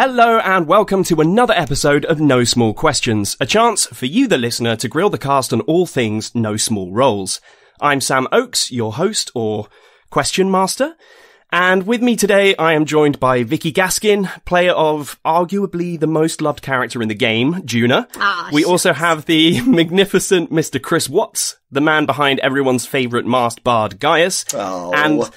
Hello and welcome to another episode of No Small Questions, a chance for you, the listener, to grill the cast on all things No Small Roles. I'm Sam Oakes, your host, or Question Master, and with me today I am joined by Vicky Gaskin, player of arguably the most loved character in the game, Juna. We also have the magnificent Mr. Chris Watts, the man behind everyone's favourite masked bard, Gaius, and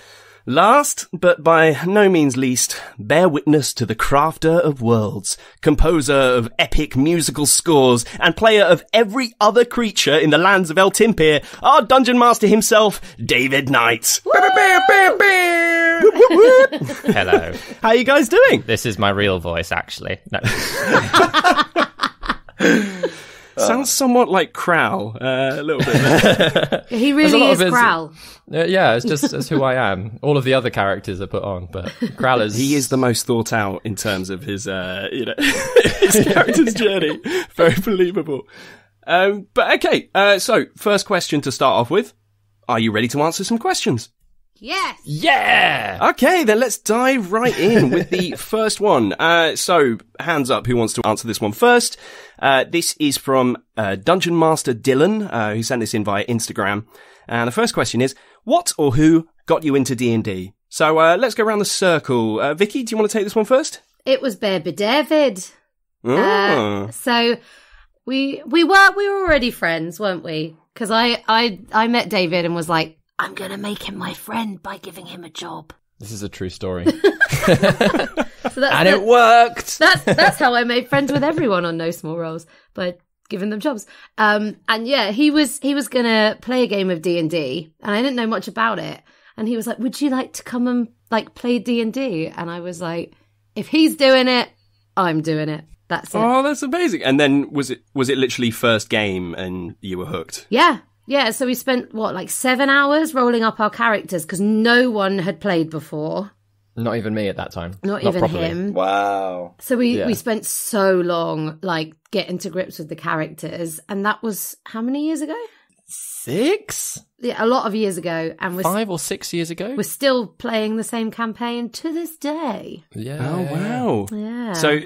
last, but by no means least, bear witness to the crafter of worlds, composer of epic musical scores, and player of every other creature in the lands of El Timpir, our dungeon master himself, David Knight. Hello. How are you guys doing? This is my real voice, actually. No. Sounds somewhat like Crowl, a little bit. He really is Crowl. Yeah, it's who I am. All of the other characters are put on, but Crowl is... He is the most thought out in terms of his, his character's journey. Very believable. But okay, so first question to start off with. Are you ready to answer some questions? Yes. Yeah! Okay, then let's dive right in with the first one. So, hands up, who wants to answer this one first? This is from Dungeon Master Dylan, who sent this in via Instagram. And the first question is, what or who got you into D&D? So, let's go around the circle. Vicky, do you want to take this one first? It was Baby David. Oh. So, we were already friends, weren't we? Because I met David and was like, I'm going to make him my friend by giving him a job. This is a true story. It worked! That's how I made friends with everyone on No Small Roles, by giving them jobs. And yeah, he was going to play a game of D&D, and I didn't know much about it. And he was like, would you like to come and play D&D? And I was like, if he's doing it, I'm doing it. That's it. Oh, that's amazing. And then was it literally first game and you were hooked? Yeah, so we spent, 7 hours rolling up our characters because no one had played before. Not even me at that time. Not even properly. him. Wow. So we spent so long, getting to grips with the characters. And that was, how many years ago? 6? Yeah, a lot of years ago. And 5 or 6 years ago? We're still playing the same campaign to this day. Yeah. Oh, wow. Yeah. So...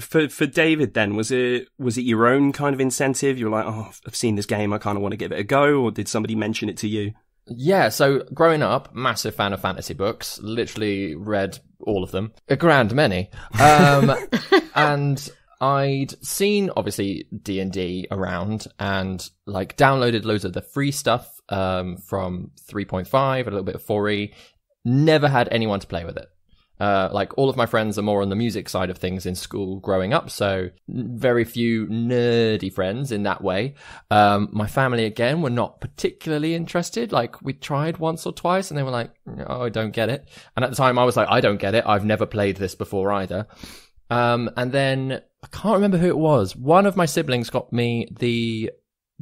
For David then, was it your own kind of incentive? You were like, oh, I've seen this game, I kind of want to give it a go, or did somebody mention it to you? Yeah, so growing up, massive fan of fantasy books, literally read all of them, a grand many. And I'd seen, obviously, D&D around and downloaded loads of the free stuff from 3.5, a little bit of 4E, never had anyone to play with it. All of my friends are more on the music side of things in school growing up, so very few nerdy friends in that way. My family, again, were not particularly interested. We tried once or twice, and they were like, oh, I don't get it. And at the time, I was like, I don't get it. I've never played this before either. And then, I can't remember who it was. One of my siblings got me the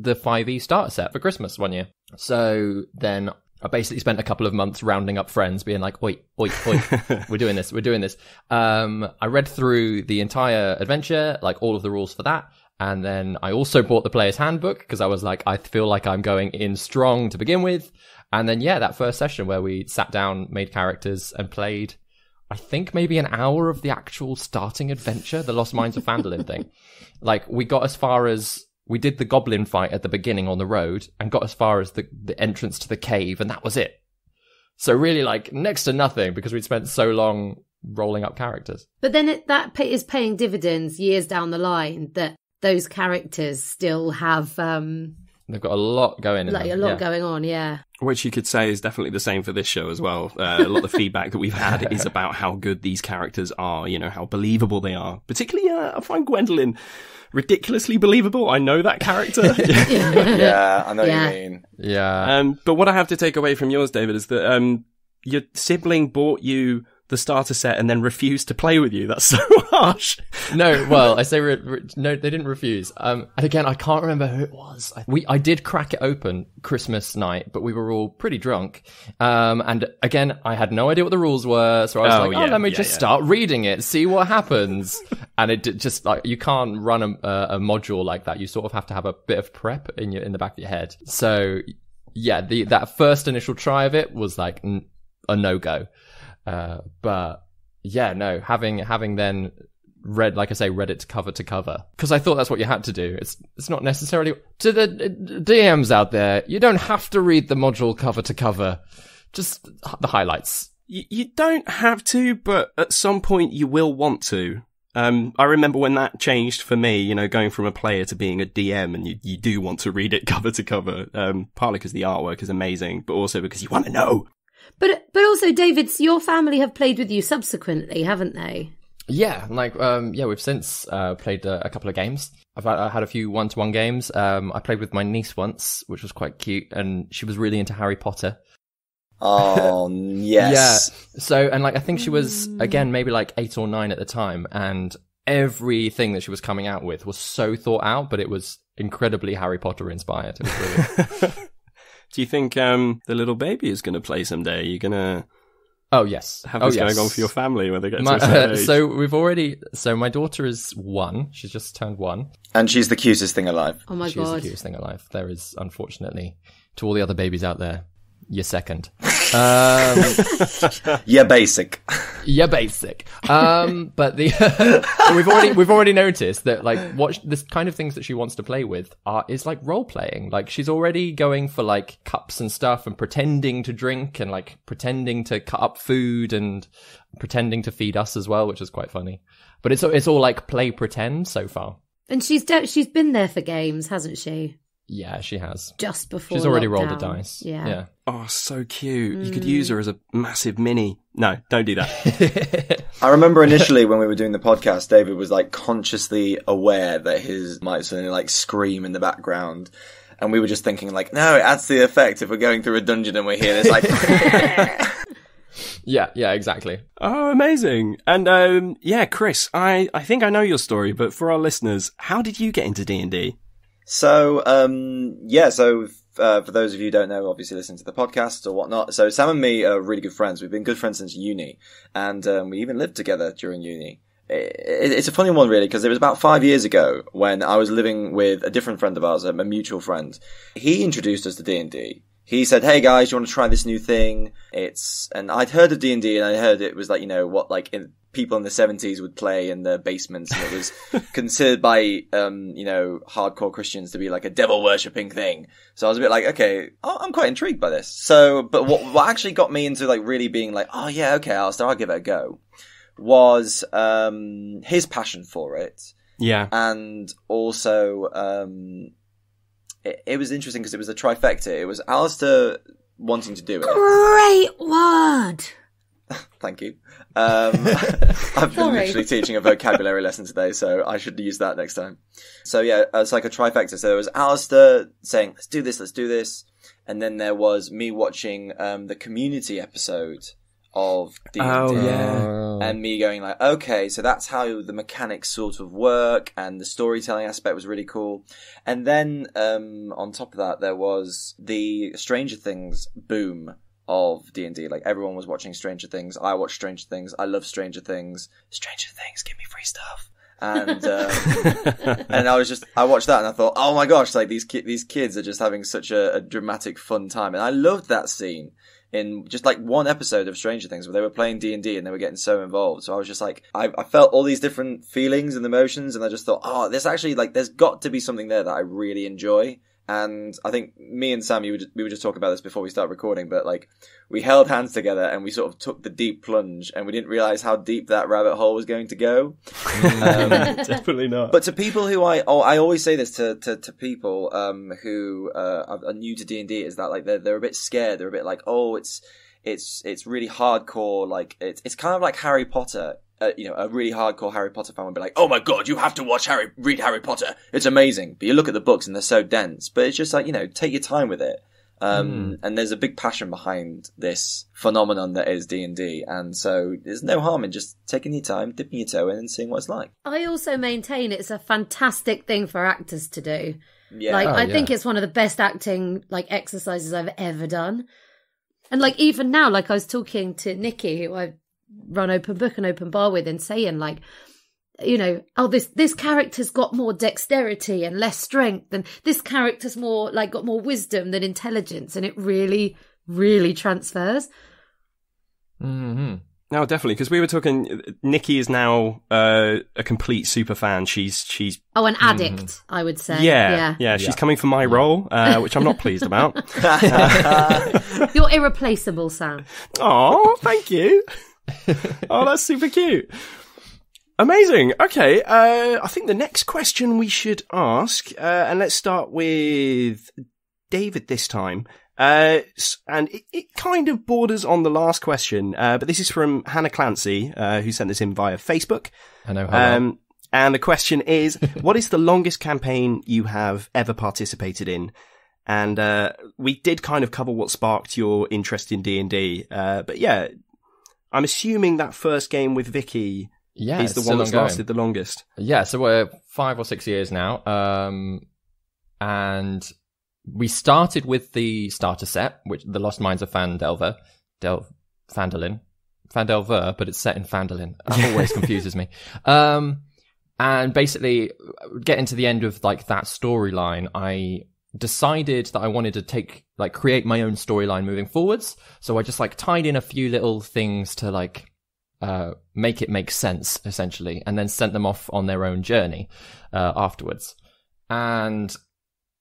5e starter set for Christmas one year. So then... I basically spent a couple of months rounding up friends, being like, oi, oi, oi, we're doing this. I read through the entire adventure, all of the rules for that. And then I also bought the player's handbook because I was like, I feel like I'm going in strong to begin with. And then, yeah, that first session where we sat down, made characters and played, I think maybe an hour of the actual starting adventure, the Lost Mines of Phandalin thing. We got as far as... We did the goblin fight at the beginning on the road and got as far as the entrance to the cave, and that was it. So really, next to nothing because we'd spent so long rolling up characters. But then that is paying dividends years down the line, that those characters still have... They've got a lot going on. Going on, yeah. Which you could say is definitely the same for this show as well. A lot of the feedback that we've had is about how good these characters are, how believable they are. Particularly, I find Gwendolyn ridiculously believable. I know that character. Yeah, I know what you mean. Yeah. But what I have to take away from yours, David, is that your sibling bought you the starter set and then refused to play with you. That's so harsh. No, well, I say no, they didn't refuse. And again, I can't remember who it was. I did crack it open Christmas night, but we were all pretty drunk. And again, I had no idea what the rules were, so I was let me just start reading it, see what happens. And it just you can't run a module like that. You sort of have to have a bit of prep in the back of your head. So yeah, that first initial try of it was a no-go. But yeah, no, having then read it cover to cover, because I thought that's what you had to do. It's not necessarily to the DMs out there. You don't have to read the module cover to cover, just the highlights. You don't have to, but at some point you will want to. I remember when that changed for me, you know, going from a player to being a DM, and you do want to read it cover to cover, partly because the artwork is amazing, but also because you want to know. But also, David, your family have played with you subsequently, haven't they? Yeah, we've since played a couple of games. I had a few one-to-one games. I played with my niece once, which was quite cute, and she was really into Harry Potter. Oh, yes. Yeah. So, and I think she was, again, maybe 8 or 9 at the time, and everything that she was coming out with was so thought out, but it was incredibly Harry Potter inspired. It was brilliant. Do you think the little baby is going to play someday? Are you going to... Oh, yes. Have this going on for your family when they get to a certain age? So my daughter is 1. She's just turned 1. And she's the cutest thing alive. Oh my God. She's the cutest thing alive. There is, unfortunately, to all the other babies out there, you're second. Yeah, basic. Yeah, basic. But we've already noticed that what this kind of things that she wants to play with is role playing. She's already going for cups and stuff, and pretending to drink, and pretending to cut up food, and pretending to feed us as well, which is quite funny. But it's all play pretend so far. And she's been there for games, hasn't she? Yeah, she has. Just before she's already lockdown. rolled a dice. Yeah. Oh, so cute. You could use her as a massive mini. No, don't do that. I remember initially when we were doing the podcast, David was consciously aware that his might suddenly scream in the background. And we were just thinking no, it adds to the effect if we're going through a dungeon and we hear this Yeah, exactly. Oh, amazing. And Chris, I think I know your story, but for our listeners, how did you get into D&D? So, for those of you who don't know, obviously listening to the podcast or whatnot. So Sam and me are really good friends. We've been good friends since uni, and we even lived together during uni. It's a funny one, really, because it was about 5 years ago when I was living with a different friend of ours, a mutual friend. He introduced us to D&D. He said, "Hey guys, you want to try this new thing?" And I'd heard of D&D, and I heard it was people in the 70s would play in the basements, and it was considered by hardcore Christians to be a devil worshipping thing. So I was a bit okay, I'm quite intrigued by this. So, but what actually got me into really being oh yeah, okay, I'll give it a go, was his passion for it. Yeah, and also it was interesting because it was a trifecta. It was Alistair wanting to do it. Great word. Thank you. I've been literally teaching a vocabulary lesson today, so I should use that next time. So yeah, it's a trifecta. So there was Alistair saying, let's do this. And then there was me watching the community episode of D&D. Oh, yeah. And me going okay, so that's how the mechanics sort of work, and the storytelling aspect was really cool. And then on top of that, there was the Stranger Things boom of D&D. Everyone was watching Stranger Things. I watched Stranger Things. I love Stranger Things. Stranger Things, give me free stuff. And and I watched that and I thought, oh my gosh, these kids are just having such a dramatic, fun time. And I loved that scene in just one episode of Stranger Things where they were playing D&D and they were getting so involved. So I was just I felt all these different feelings and emotions, and I just thought, oh, there's actually there's got to be something there that I really enjoy. And I think me and Sam, we were just talking about this before we started recording, but we held hands together and we sort of took the deep plunge, and we didn't realize how deep that rabbit hole was going to go. Definitely not. But to people who I always say this to people who are new to D&D, is that they're a bit scared. They're a bit it's really hardcore. It's kind of like Harry Potter. A really hardcore Harry Potter fan would be oh my god, you have to read Harry Potter. It's amazing. But you look at the books and they're so dense. But it's just take your time with it. And there's a big passion behind this phenomenon that is D&D. And so there's no harm in just taking your time, dipping your toe in and seeing what it's like. I also maintain it's a fantastic thing for actors to do. Yeah. I think it's one of the best acting exercises I've ever done. And even now, I was talking to Nikki, who I run Open Book and Open Bar with, and saying this character's got more dexterity and less strength, and this character's more got more wisdom than intelligence, and it really, really transfers. Mm-hmm. No, definitely, because we were talking. Nikki is now a complete super fan. She's an addict, I would say. Yeah. She's coming for my role, which I'm not pleased about. You're irreplaceable, Sam. Oh, thank you. Oh, that's super cute. Amazing. Okay, I think the next question we should ask, and let's start with David this time. And it kind of borders on the last question, but this is from Hannah Clancy, who sent this in via Facebook. I know how. And the question is, what is the longest campaign you have ever participated in? And we did kind of cover what sparked your interest in D&D, but yeah, I'm assuming that first game with Vicky is the one that's lasted the longest. Yeah, so we're 5 or 6 years now, and we started with the starter set, which the Lost Mines of Phandelver, but it's set in Phandalin. It always confuses me. And basically, getting to the end of like that storyline, I decided that I wanted to create my own storyline moving forwards. So I just tied in a few little things to make it make sense, essentially, and then sent them off on their own journey afterwards. And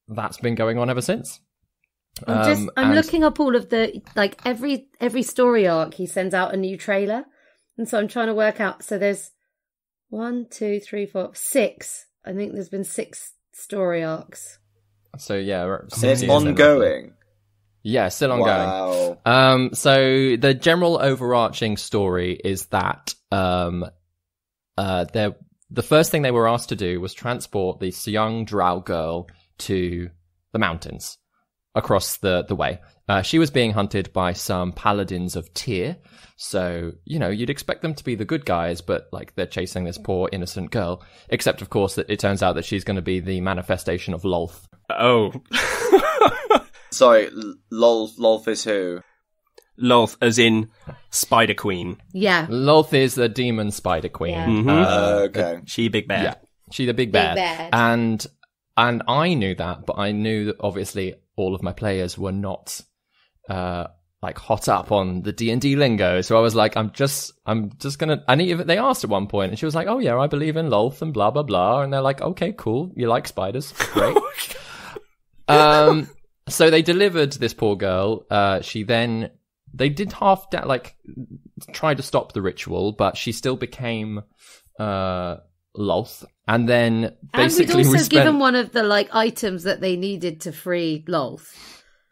that's been going on ever since. I'm looking up all of the every story arc. He sends out a new trailer, and so I'm trying to work out. So there's 1, 2, 3, 4, 6. I think there's been 6 story arcs. So yeah, it's ongoing. Yeah, still ongoing. Wow. So the general overarching story is that the first thing they were asked to do was transport this young drow girl to the mountains across the way. She was being hunted by some paladins of Tyr. So, you'd expect them to be the good guys, but they're chasing this poor innocent girl. Except, of course, that it turns out that she's going to be the manifestation of Lolth. Oh. Sorry, Lolth is who? Lolth, as in Spider Queen. Yeah. Lolth is the demon spider queen. Yeah. Mm-hmm. Okay. She big bad. Yeah, she the big bad. And I knew that, but I knew that obviously all of my players were not hot up on the D&D lingo. So I was like, I'm just gonna. And even they asked at one point, and she was like, "Oh yeah, I believe in Lolth and blah blah blah." And they're like, "Okay, cool. You like spiders? Great." So they delivered this poor girl. They did try to stop the ritual, but she still became Lolth. And then basically and we'd also given one of the items that they needed to free Lolth.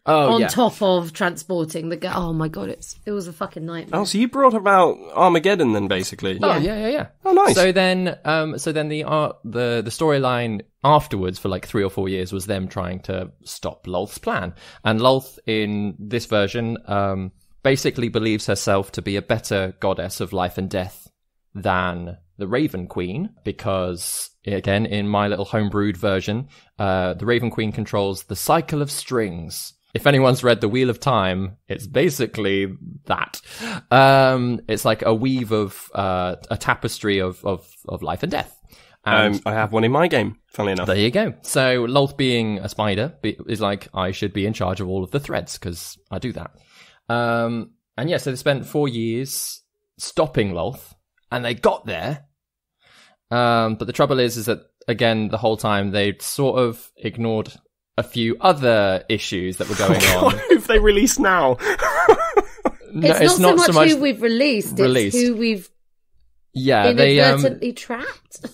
On top of transporting the girl. Oh my god, it was a fucking nightmare. Oh, so you brought about Armageddon then, basically? Oh yeah. Oh, nice. So then the storyline afterwards for 3 or 4 years was them trying to stop Lolth's plan. And Lolth in this version basically believes herself to be a better goddess of life and death than the Raven Queen, because, again, in my little homebrewed version, the Raven Queen controls the cycle of strings. If anyone's read The Wheel of Time, it's basically that. It's like a weave of a tapestry of life and death. And I have one in my game, funnily enough. There you go. So Lolth being a spider is I should be in charge of all of the threads, because I do that. And yeah, so they spent 4 years stopping Lolth, and they got there. But the trouble is that, again, the whole time they sort of ignored a few other issues that were going on. Who've they released now? No, it's not so much who we've released. It's who we've inadvertently trapped.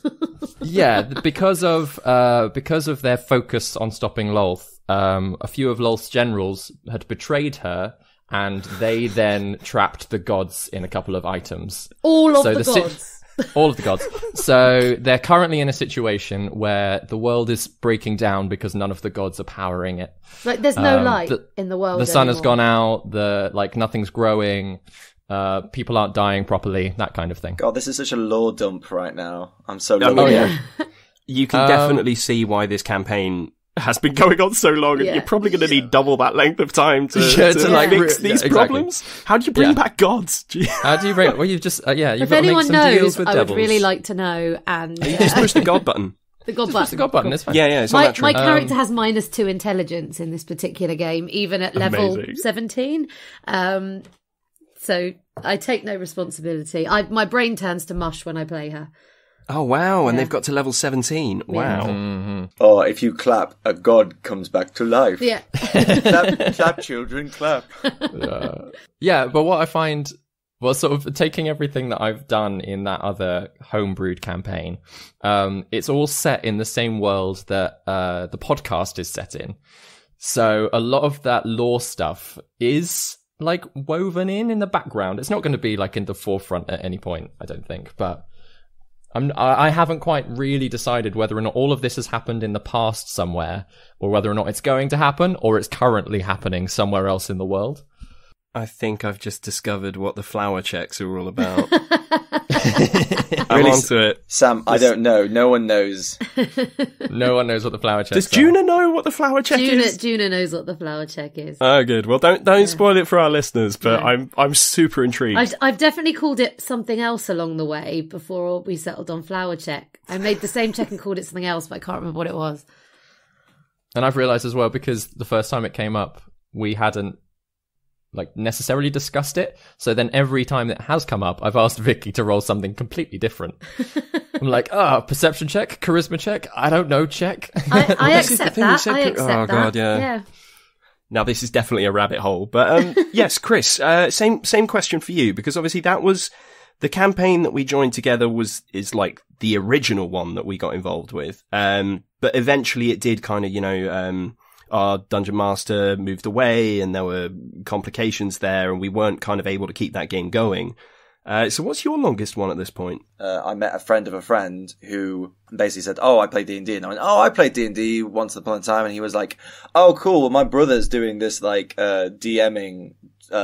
Yeah, because of their focus on stopping Lolth, a few of Lolth's generals had betrayed her, and they then trapped the gods in a couple of items. All of the gods. All of the gods. So they're currently in a situation where the world is breaking down because none of the gods are powering it. There's no light in the world. The sun anymore. has gone out. Nothing's growing. People aren't dying properly. That kind of thing. God, this is such a lore dump right now. I'm so. You can definitely see why this campaign has been going on so long, and you're probably going to need double that length of time to fix these problems. How do you bring back gods? How do you bring? Well, you've just you've got to make some anyone knows, deals with I devils. would really like to know. And you just push the god button. The god just button. push the god button. It's fine. Yeah. It's not my character has -2 intelligence in this particular game, even at level Amazing. 17. So I take no responsibility. My brain turns to mush when I play her. Oh, wow. And Yeah. they've got to level 17. Wow. Mm-hmm. Or if you clap, a god comes back to life. Yeah. clap, children, clap. Yeah, but what I find, well, sort of taking everything that I've done in that other homebrewed campaign, it's all set in the same world that the podcast is set in. So a lot of that lore stuff is like woven in the background. It's not going to be like in the forefront at any point, I don't think, but I haven't quite really decided whether or not all of this has happened in the past somewhere, or whether or not it's going to happen, or it's currently happening somewhere else in the world. I think I've just discovered what the flower checks are all about. I'm Really, onto it. Sam, I don't know. No one knows. No one knows what the flower checks Does are. Juna know what the flower check is? Juna knows what the flower check is. Oh, good. Well, don't spoil it for our listeners, but No. I'm super intrigued. I've definitely called it something else along the way before we settled on flower check. I made the same check and called it something else, but I can't remember what it was. And I've realised as well, because the first time it came up, we hadn't like necessarily discussed it. So then every time it has come up, I've asked Vicky to roll something completely different. I'm like, perception check, charisma check, I don't know, check. I this is the accept thing, you that. said I co- accept oh, that. God, yeah. Now, this is definitely a rabbit hole. But yes, Chris, same question for you, because obviously that was the campaign that we joined together is like the original one that we got involved with. But eventually it did kind of, our dungeon master moved away and there were complications there and we weren't kind of able to keep that game going. So what's your longest one at this point? I met a friend of a friend who basically said, I play D&D. And I went, I played D&D once upon a time. And he was like, oh, cool. Well, my brother's doing this like DMing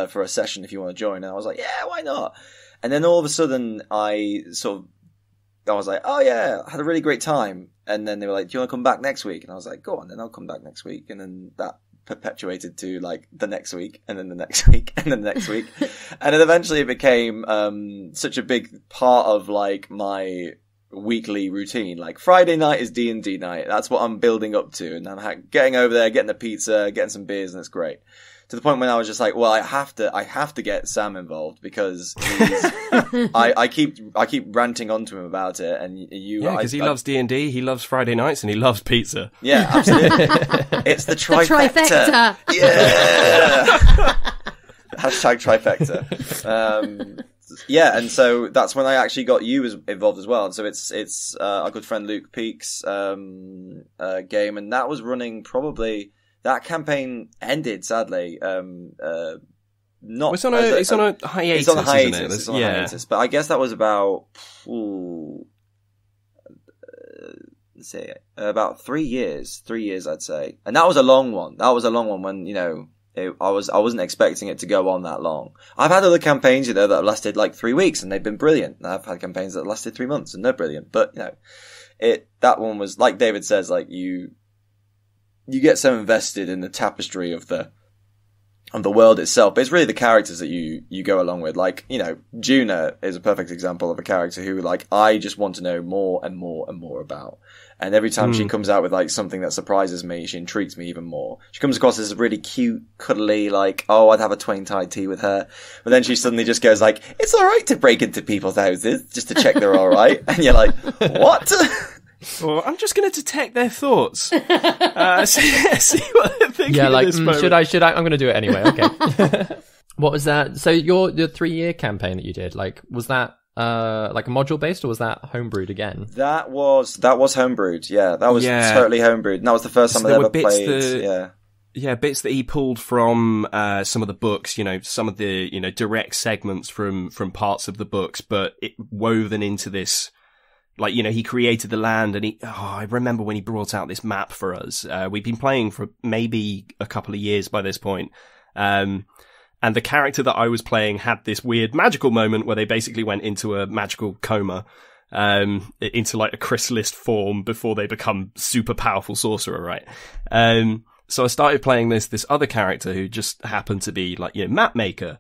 for a session if you want to join. And I was like, yeah, why not? And then all of a sudden I was like, oh yeah, I had a really great time. And then they were like, do you want to come back next week? And I was like, go on, then I'll come back next week. And then that perpetuated to like the next week and then the next week and then the next week. And then eventually it became such a big part of like my weekly routine. Like Friday night is D&D night. That's what I'm building up to. And I'm getting over there, getting a pizza, getting some beers, and it's great. To the point when I was just like, well, I have to get Sam involved because I keep ranting onto him about it, and because he loves D&D, he loves Friday nights, and he loves pizza. Yeah, absolutely. It's the trifecta. Yeah. Hashtag trifecta. Yeah, and so that's when I actually got you involved as well. And so it's our good friend Luke Peake's game, and that was running probably. That campaign ended sadly. Not it's on a hiatus. It's on a hiatus. Isn't it? It's on a hiatus. But I guess that was about let's see, about 3 years. 3 years, I'd say. And that was a long one. That was a long one when I wasn't expecting it to go on that long. I've had other campaigns, that have lasted like 3 weeks and they've been brilliant. And I've had campaigns that lasted 3 months and they're brilliant. But that one was like David says, like you get so invested in the tapestry of the world itself, but it's really the characters that you go along with. Like, Juna is a perfect example of a character who, like, I just want to know more and more and more about. And every time she comes out with, like, something that surprises me, she intrigues me even more. She comes across as really cute, cuddly, like, I'd have a Twain Tide tea with her. But then she suddenly just goes like, it's alright to break into people's houses just to check they're alright. And you're like, what? Well, I'm just going to detect their thoughts. See what they're thinking. Yeah, like, at this moment. should I? I'm going to do it anyway. Okay. What was that? So your 3-year campaign that you did, like, was that like module based or was that homebrewed again? That was homebrewed. Yeah, that was totally homebrewed. And that was the first time I ever played. Yeah, bits that he pulled from some of the books, some of the direct segments from parts of the books, but it woven into this. Like, he created the land and I remember when he brought out this map for us. We'd been playing for maybe a couple of years by this point. And the character that I was playing had this weird magical moment where they basically went into a magical coma, into like a chrysalis form before they become super powerful sorcerer, right? So I started playing this other character who just happened to be like, map maker.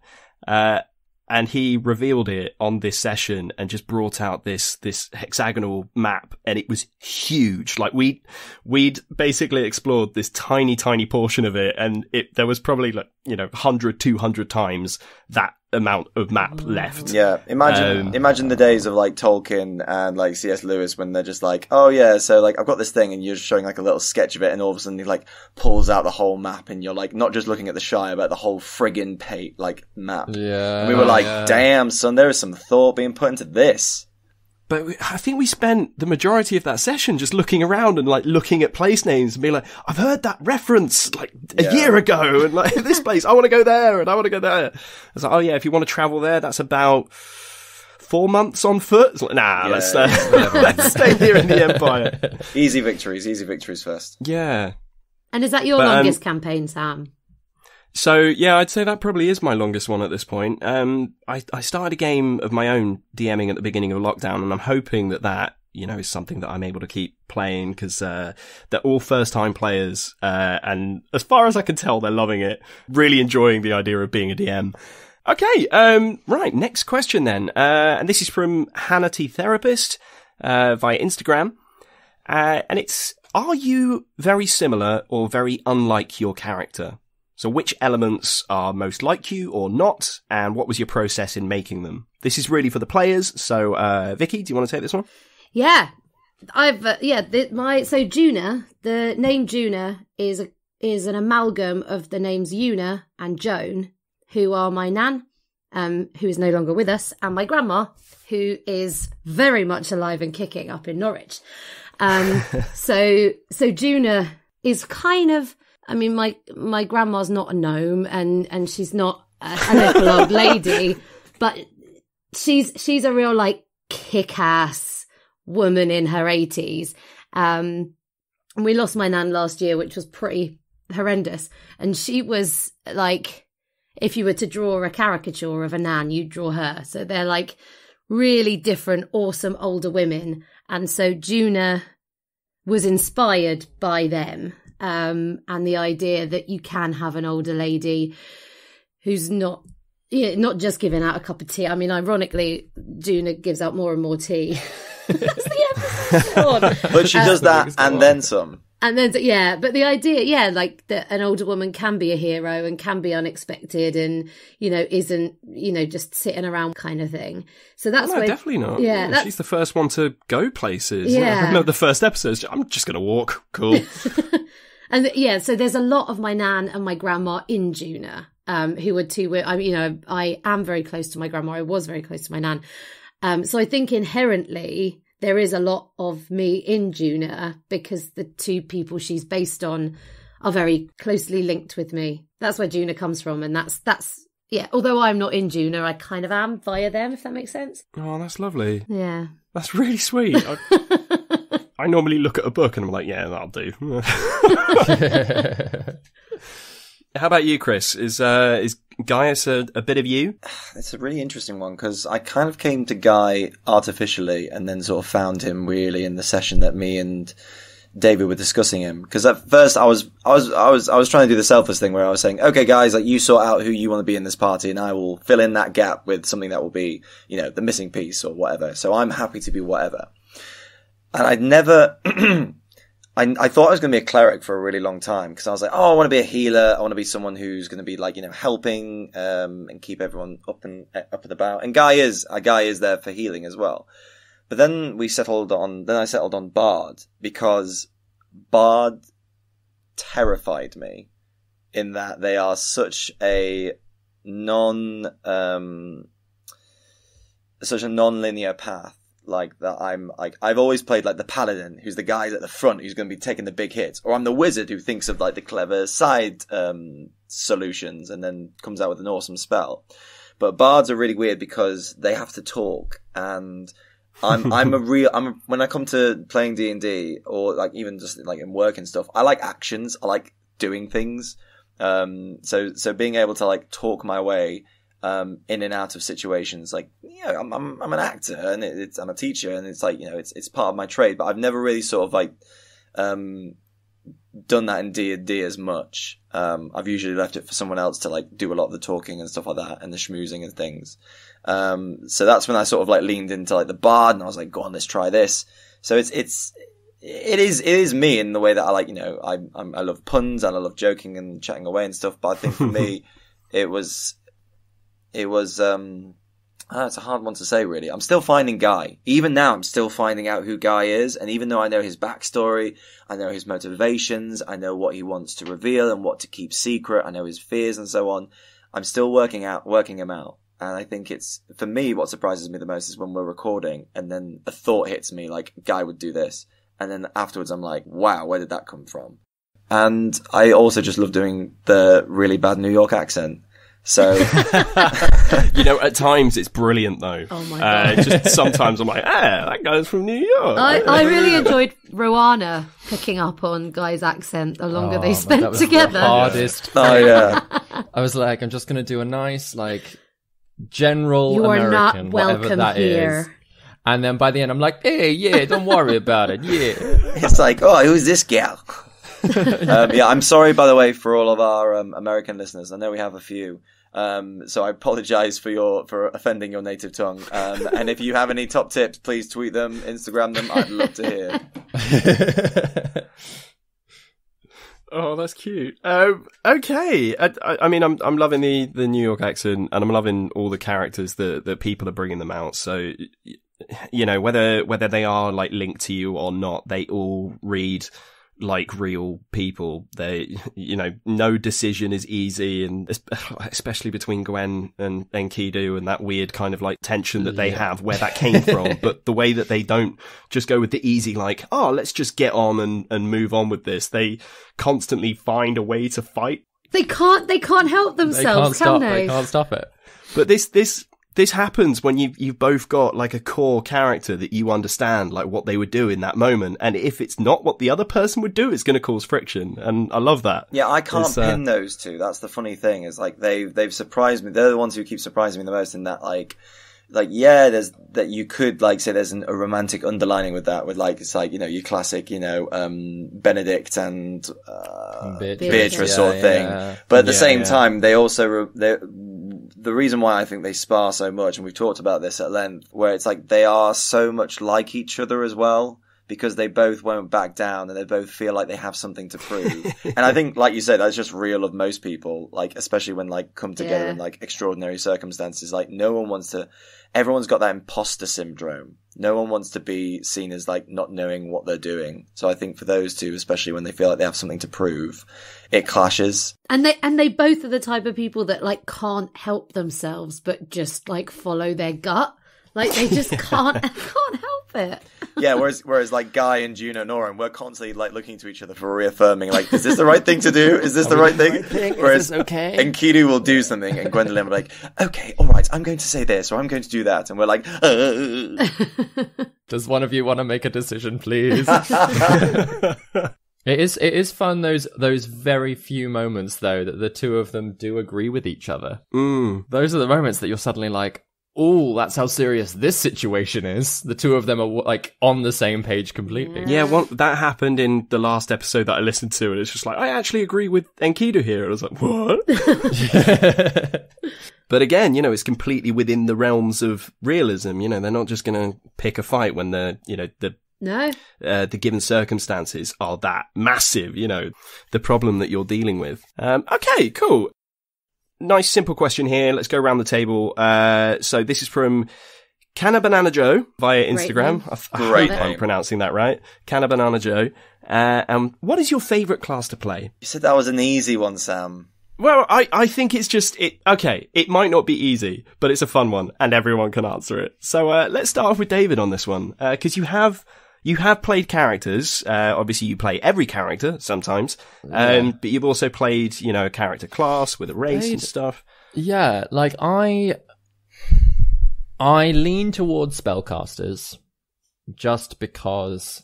And he revealed it on this session and just brought out this hexagonal map, and it was huge. Like we'd basically explored this tiny portion of it, and there was probably like 100, 200 times that amount of map left. Yeah, imagine the days of like Tolkien and like C.S. Lewis when they're just like, oh yeah, so like I've got this thing, and you're just showing like a little sketch of it, and all of a sudden he like pulls out the whole map, and you're like not just looking at the Shire, but the whole friggin' map. Yeah, and we were like, damn, son, there is some thought being put into this. But I think we spent the majority of that session just looking around and like looking at place names and being like, I've heard that reference like a year ago, and like this place, I want to go there and I want to go there. I was like, oh yeah, if you want to travel there, that's about 4 months on foot. It's like, nah, let's stay here in the Empire. Easy victories first. Yeah. And is that your longest campaign, Sam? So, yeah, I'd say that probably is my longest one at this point. I started a game of my own DMing at the beginning of lockdown, and I'm hoping that is something that I'm able to keep playing, because they're all first-time players, and as far as I can tell, they're loving it, really enjoying the idea of being a DM. Okay, right, next question then. And this is from Hannity Therapist via Instagram, and it's, are you very similar or very unlike your character? So which elements are most like you or not, and what was your process in making them? This is really for the players, so Vicky, do you want to take this one? Yeah. So Juna, the name Juna is an amalgam of the names Una and Joan, who are my nan, who is no longer with us, and my grandma, who is very much alive and kicking up in Norwich. So Juna is kind of, I mean, my grandma's not a gnome, and she's not a little old lady, but she's a real like kick-ass woman in her 80s. And we lost my nan last year, which was pretty horrendous. And she was like, if you were to draw a caricature of a nan, you'd draw her. So they're like really different, awesome older women. And so Juna was inspired by them. And the idea that you can have an older lady who's not just giving out a cup of tea. I mean, ironically, Juna gives out more and more tea. That's the episode. But she does that and then some. And then, yeah, but the idea, like that an older woman can be a hero and can be unexpected and, isn't, just sitting around kind of thing. So that's no, definitely not. Yeah. She's the first one to go places. Yeah. I remember the first episode, I'm just going to walk. Cool. And so there's a lot of my nan and my grandma in Juna, who are two, I am very close to my grandma. I was very close to my nan. So I think inherently there is a lot of me in Juna because the two people she's based on are very closely linked with me. That's where Juna comes from. And that's, although I'm not in Juna, I kind of am via them, if that makes sense. Oh, that's lovely. Yeah. That's really sweet. I normally look at a book and I'm like, yeah, that'll do. How about you, Chris? Is Gaius a bit of you? It's a really interesting one because I kind of came to Guy artificially and then sort of found him really in the session that me and David were discussing him. Because at first I was trying to do the selfless thing where I was saying, okay, guys, like you sort out who you want to be in this party, and I will fill in that gap with something that will be, the missing piece or whatever. So I'm happy to be whatever. And I'd never, I thought I was going to be a cleric for a really long time because I was like, oh, I want to be a healer. I want to be someone who's going to be like, helping, and keep everyone up and about. And Guy is there for healing as well. But then I settled on Bard because Bard terrified me in that they are such a non-linear path. Like that, I've always played like the paladin, who's the guy at the front who's going to be taking the big hits, or I'm the wizard who thinks of like the clever side solutions and then comes out with an awesome spell. But bards are really weird because they have to talk, and when I come to playing D&D or like even just like in work and stuff, I like actions, I like doing things. So being able to like talk my way in and out of situations, like, I'm an actor and I'm a teacher and it's like, it's part of my trade, but I've never really sort of like, done that in D&D as much. I've usually left it for someone else to like do a lot of the talking and stuff like that and the schmoozing and things. So that's when I sort of like leaned into like the bard and I was like, go on, let's try this. So it's it is me in the way that I like, I love puns and I love joking and chatting away and stuff. But I think for me, it was it's a hard one to say, really. I'm still finding Guy. Even now, I'm still finding out who Guy is. And even though I know his backstory, I know his motivations, I know what he wants to reveal and what to keep secret, I know his fears and so on, I'm still working him out. And I think for me, what surprises me the most is when we're recording and then a thought hits me, like, Guy would do this. And then afterwards, I'm like, wow, where did that come from? And I also just love doing the really bad New York accent. So, at times it's brilliant though. Oh my God. Just sometimes I'm like, that guy's from New York. I really enjoyed Rowana picking up on Guy's accent the longer they spent that was together. The hardest. oh yeah. I was like, I'm just going to do a nice, general You are American, not whatever welcome that here. is. And then by the end, I'm like, hey, yeah, don't worry about it. Yeah. It's like, oh, who's this gal? I'm sorry, by the way, for all of our American listeners. I know we have a few. So I apologize for offending your native tongue. And if you have any top tips, please tweet them, Instagram them. I'd love to hear. Oh, that's cute. Okay. I mean, I'm loving the New York accent, and I'm loving all the characters that people are bringing them out. So, whether they are linked to you or not, they all read like real people. They, no decision is easy, and especially between Gwen and Enkidu, and that weird kind of tension that they have, where that came from. But the way that they don't just go with the easy, let's just get on and move on with this. They constantly find a way to fight. They can't help themselves, can they? They can't stop it. But this happens when you've both got a core character that you understand what they would do in that moment, and if it's not what the other person would do, it's going to cause friction, and I love that. Yeah, I can't pin those two. That's the funny thing, is they've surprised me. They're the ones who keep surprising me the most, in that there's that you could say there's a romantic underlining with that, with your classic Benedict and Beatrice sort of thing. But at the same time, they also the reason why I think they spar so much, and we've talked about this at length, where it's they are so much like each other as well, because they both won't back down and they both feel like they have something to prove. And I think, like you said, that's just real of most people, especially when come together in extraordinary circumstances. No one wants to, everyone's got that imposter syndrome. No one wants to be seen as not knowing what they're doing. So I think for those two, especially when they feel like they have something to prove, it clashes. And they both are the type of people that can't help themselves but just follow their gut. They just can't help it. Yeah, whereas Guy and Juno Noran, we're constantly looking to each other for reaffirming, is this the right thing to do? Is this the right thing? Whereas is this okay? Enkidu will do something and Gwendolyn will be like, okay, all right, I'm going to say this or I'm going to do that, and we're like, Does one of you want to make a decision, please? It is fun, those very few moments though that the two of them do agree with each other. Those are the moments that you're suddenly like, oh, that's how serious this situation is. The two of them are on the same page completely. Yeah, that happened in the last episode that I listened to, and it's just I actually agree with Enkidu here. And I was like, what? But again, it's completely within the realms of realism. They're not just going to pick a fight when No. The given circumstances are that massive, the problem that you're dealing with. Okay, cool. Nice, simple question here. Let's go around the table. So this is from Canna Banana Joe via Instagram. I hope I'm pronouncing that right. Canna Banana Joe. What is your favourite class to play? You said that was an easy one, Sam. Well, I think it's just, it might not be easy, but it's a fun one, and everyone can answer it. So let's start off with David on this one, because you have played characters. Obviously, you play every character sometimes, but you've also played, a character class with a race and stuff. Yeah, I lean towards spellcasters just because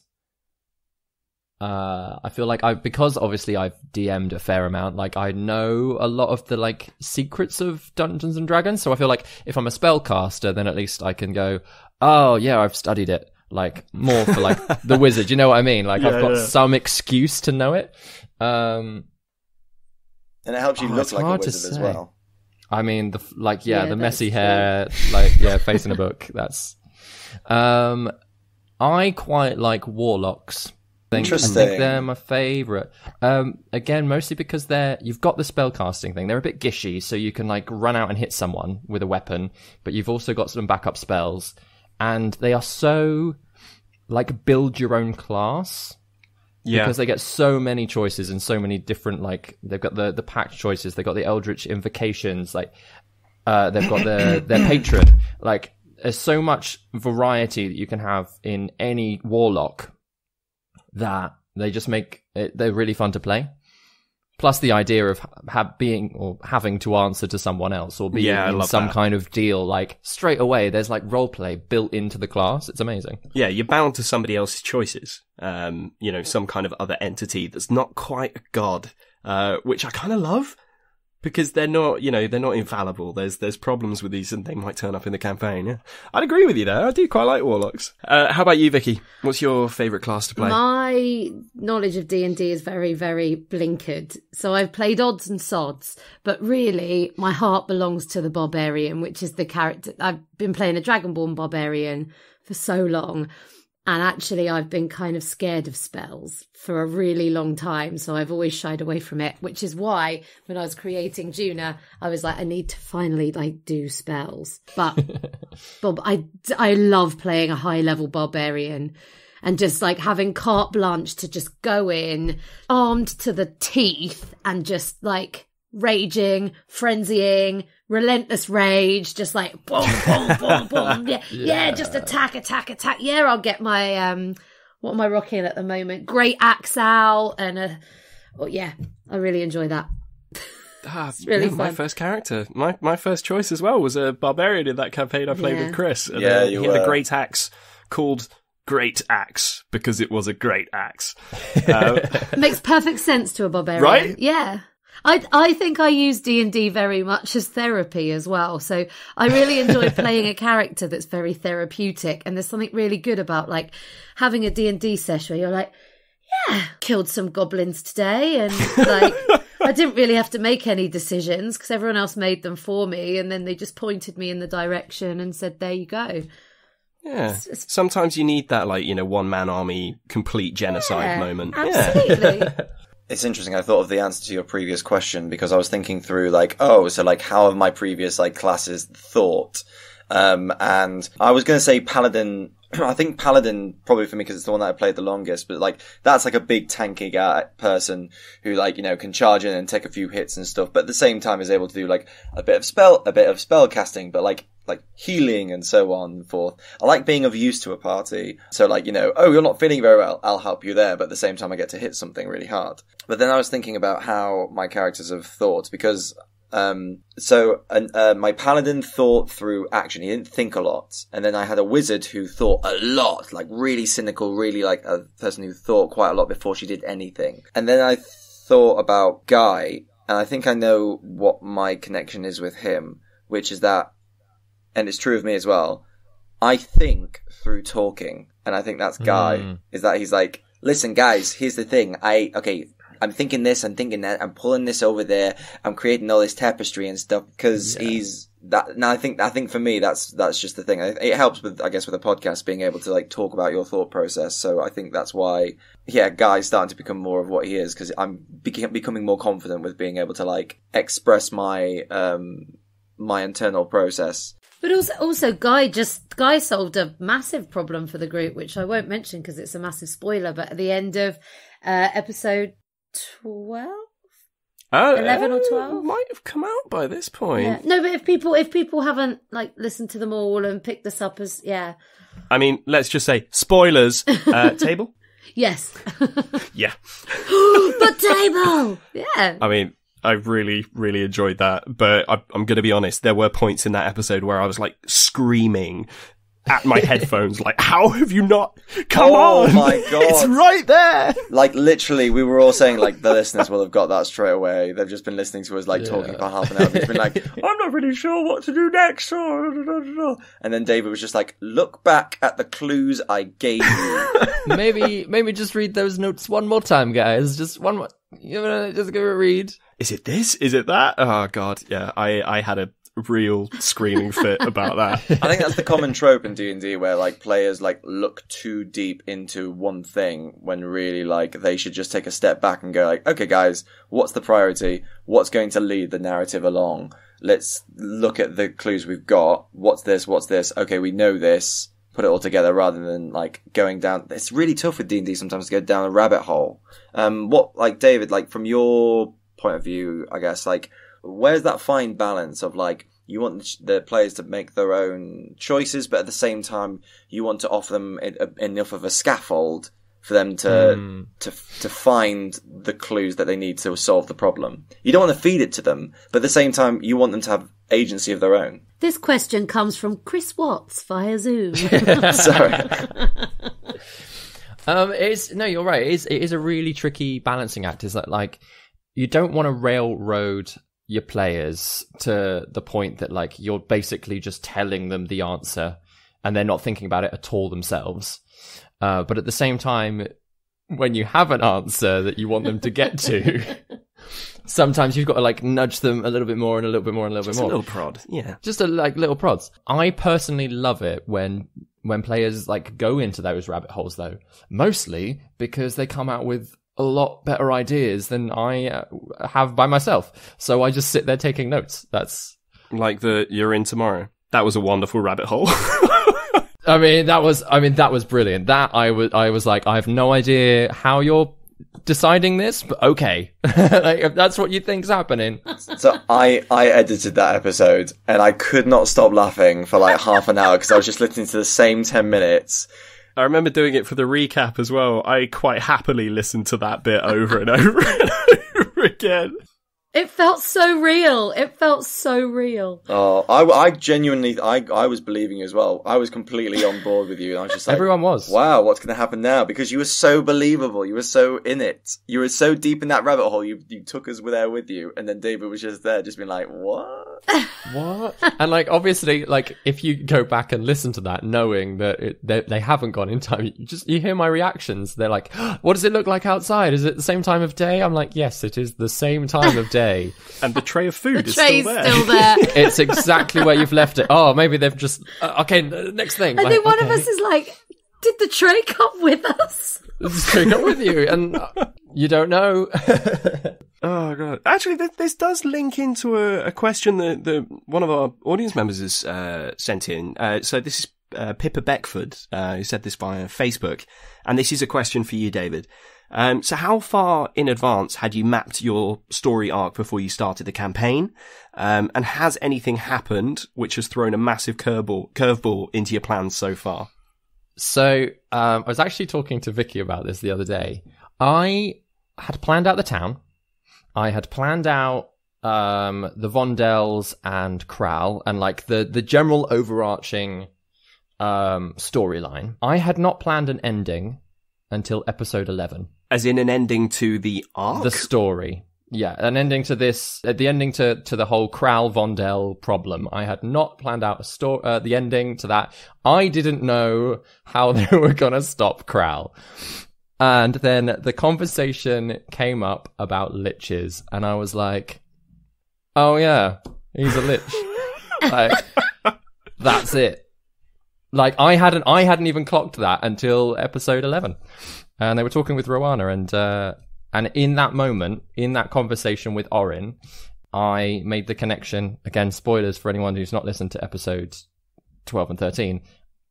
I feel because obviously I've DM'd a fair amount. I know a lot of the secrets of Dungeons and Dragons, so I feel if I'm a spellcaster, then at least I can go, oh yeah, I've studied it. More for the wizard, you know what I mean? I've got some excuse to know it. And it helps you look like a wizard as well. I mean, the messy hair, face in a book. That's. I quite like warlocks Interesting. I think they're my favourite. Again, mostly because you've got the spellcasting thing. They're a bit gishy, so you can like run out and hit someone with a weapon, but you've also got some backup spells, and they are so like build your own class. Yeah. Because they get so many choices and so many different, like, they've got the pact choices, they've got the Eldritch invocations, like, they've got their patron. Like, there's so much variety that you can have in any warlock that they just make it, they're really fun to play. Plus the idea of having to answer to someone else or being in some kind of deal, like straight away, there's like roleplay built into the class. It's amazing. Yeah, you're bound to somebody else's choices. Some kind of other entity that's not quite a god, which I kind of love. Because they're not infallible. There's problems with these and they might turn up in the campaign, yeah. I'd agree with you there. I do quite like warlocks. How about you, Vicky? What's your favourite class to play? My knowledge of D&D is very, very blinkered. So I've played odds and sods, but really my heart belongs to the barbarian, which is the character. I've been playing a Dragonborn barbarian for so long. And actually, I've been kind of scared of spells for a really long time. So I've always shied away from it, which is why when I was creating Juna, I was like, I need to finally like do spells. But I love playing a high level barbarian and just like having carte blanche to just go in armed to the teeth and just like raging, frenzying, relentless rage, just like boom, boom, boom, boom. Yeah, just attack. Yeah, I'll get my what am I rocking at the moment? Great axe out and I really enjoy that. It's really fun. My first character, my first choice as well was a barbarian in that campaign I played with Chris. And, you he were. had a great axe called Great Axe because it was a great axe. Makes perfect sense to a barbarian, right? Yeah. I think I use D&D very much as therapy as well. So I really enjoy playing a character that's very therapeutic. And there's something really good about like having a D&D session where you're like, yeah, killed some goblins today. And like, I didn't really have to make any decisions because everyone else made them for me. And then they just pointed me in the direction and said, there you go. Yeah. Sometimes you need that like, one-man army, complete genocide moment. Absolutely. Yeah. It's interesting. I thought of the answer to your previous question because I was thinking through like, how have my previous like classes thought? And I was going to say Paladin. I think Paladin probably for me because it's the one that I played the longest, but like that's like a big tanky guy person who like, can charge in and take a few hits and stuff, but at the same time is able to do like a bit of spell casting, but like healing and so on and forth. I like being of use to a party. So like, you're not feeling very well, I'll help you there, but at the same time I get to hit something really hard. But then I was thinking about how my characters have thought because my paladin thought through action. He didn't think a lot. And then I had a wizard who thought a lot, like really cynical, really like a person who thought quite a lot before she did anything. And then I thought about Guy, and I think I know what my connection is with him, which is that, and it's true of me as well, I think through talking. And I think that's Guy, is that he's like, listen guys, here's the thing. I'm thinking this, I'm thinking that, I'm pulling this over there, I'm creating all this tapestry and stuff because he's that. Now I think for me that's just the thing. It helps with, I guess, with a podcast being able to like talk about your thought process. So I think that's why, Guy's starting to become more of what he is because I'm becoming more confident with being able to like express my my internal process. But also, Guy solved a massive problem for the group, which I won't mention because it's a massive spoiler. But at the end of episode 12, 11 or 12, might have come out by this point. Yeah. No, but if people haven't like listened to them all and picked this up as I mean, let's just say spoilers. Table. Yes. Yeah. The table. Yeah. I mean, I really, really enjoyed that, but I'm going to be honest, there were points in that episode where I was like screaming at my headphones, like, how have you not? Come on! Oh my god. It's right there! Like, literally, we were all saying, like, the listeners will have got that straight away. They've just been listening to us, like, talking for half an hour. They've been like, I'm not really sure what to do next. And then David was just like, look back at the clues I gave you. Maybe just read those notes one more time, guys. Just one more. Just give it a read. Is it this? Is it that? Oh god, yeah. I had a real screaming fit about that. I think that's the common trope in D&D where like players like look too deep into one thing when really like they should just take a step back and go like, okay guys, what's the priority? What's going to lead the narrative along? Let's look at the clues we've got. What's this? What's this? Okay, we know this. Put it all together rather than like going down. It's really tough with D&D sometimes to go down a rabbit hole. What, like David, like from your point of view, I guess, like where's that fine balance of like you want the players to make their own choices, but at the same time you want to offer them enough of a scaffold for them to find the clues that they need to solve the problem. You don't want to feed it to them, but at the same time you want them to have agency of their own. This question comes from Chris Watts via Zoom. Sorry. No, you're right. It is a really tricky balancing act. Is that like you don't want to railroad your players to the point that like you're basically just telling them the answer and they're not thinking about it at all themselves. But at the same time, when you have an answer that you want them to get to, sometimes you've got to like nudge them a little bit more and a little bit more and a little bit more. Just a little prod, yeah. Just like little prods. I personally love it when players like go into those rabbit holes though, mostly because they come out with a lot better ideas than I have by myself. So I just sit there taking notes. That's like you're in tomorrow. That was a wonderful rabbit hole. I mean, that was brilliant. That I was like, I have no idea how you're deciding this, but okay. Like, if that's what you think's happening. So I edited that episode and I could not stop laughing for like half an hour because I was just listening to the same 10 minutes. I remember doing it for the recap as well. I quite happily listened to that bit over and over and over again. It felt so real. It felt so real. Oh, I genuinely, I was believing you as well. I was completely on board with you. And I was just like, everyone was. Wow, what's going to happen now? Because you were so believable. You were so in it. You were so deep in that rabbit hole. You took us there with you. And then David was just there, just being like, what? What? And like, obviously, like, if you go back and listen to that, knowing that they haven't gone in time, you hear my reactions. They're like, what does it look like outside? Is it the same time of day? I'm like, yes, it is the same time of day. And the tray of food is still there. It's exactly where you've left it. Oh, maybe they've just okay. Next thing. I think one of us is like, did the tray come with us? Did the tray come with you? And you don't know. Oh god! Actually, this does link into a question that one of our audience members has sent in. So this is Pippa Beckford who said this via Facebook, and this is a question for you, David. So how far in advance had you mapped your story arc before you started the campaign? And has anything happened which has thrown a massive curveball into your plans so far? So, I was actually talking to Vicky about this the other day. I had planned out the town. I had planned out, the Vondells and Kral and like the general overarching, storyline. I had not planned an ending until episode 11. As in an ending to the arc? The story. Yeah, an ending to this, the ending to the whole Kral Vondell problem. I had not planned out the ending to that. I didn't know how they were going to stop Kral. And then the conversation came up about liches, and I was like, oh yeah, he's a lich. Like, that's it. Like, I hadn't even clocked that until episode 11. And they were talking with Rowana, and in that moment, in that conversation with Orin, I made the connection, again, spoilers for anyone who's not listened to episodes 12 and 13,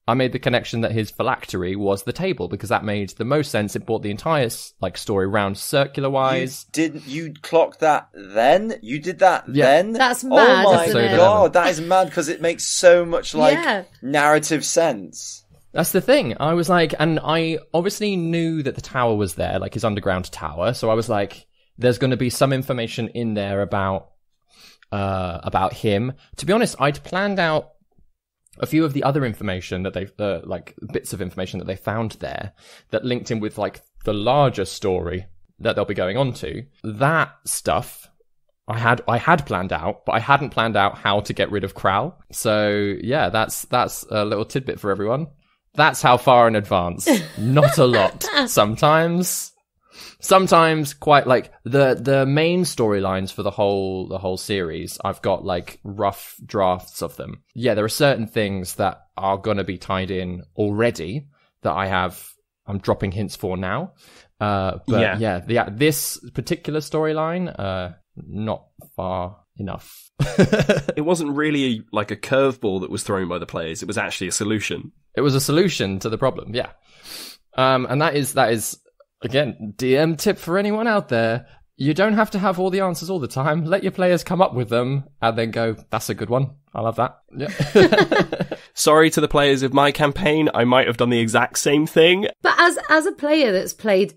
I made the connection that his phylactery was the table, because that made the most sense. It brought the entire like story round circular-wise. You clocked that then? You did that then? That's mad, oh my isn't it? god, that is mad, because it makes so much narrative sense. That's the thing. I was like, and I obviously knew that the tower was there, like his underground tower. So I was like, there's going to be some information in there about him. To be honest, I'd planned out a few of the other information that they've, like bits of information that they found there that linked in with like the larger story that they'll be going on to. That stuff I had planned out, but I hadn't planned out how to get rid of Kral. So yeah, that's a little tidbit for everyone. That's how far in advance. Not a lot. Sometimes Sometimes quite like the main storylines for the whole series, I've got like rough drafts of them. Yeah, there are certain things that are going to be tied in already that I'm dropping hints for now. But this particular storyline, not far enough. It wasn't really like a curveball that was thrown by the players. It was actually a solution. It was a solution to the problem. Yeah. And that is again, DM tip for anyone out there. You don't have to have all the answers all the time. Let your players come up with them and then go, that's a good one. I love that. Yeah. Sorry to the players of my campaign. I might have done the exact same thing. But as a player that's played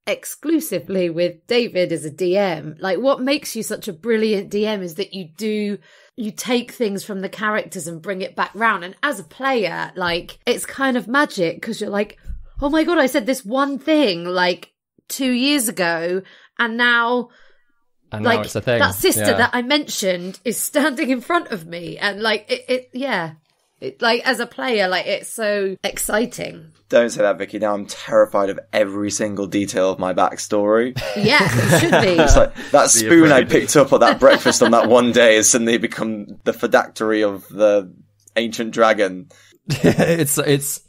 exclusively with David as a DM, like what makes you such a brilliant DM is that you take things from the characters and bring it back round. And as a player, like it's kind of magic because you're like, oh my God, I said this one thing like 2 years ago and now like it's a thing. That sister that I mentioned is standing in front of me. And like, it like as a player, like it's so exciting. Don't say that, Vicky. Now I'm terrified of every single detail of my backstory. Yeah, it should be. It's like that spoon I picked up at that breakfast on that one day has suddenly become the phylactery of the ancient dragon. It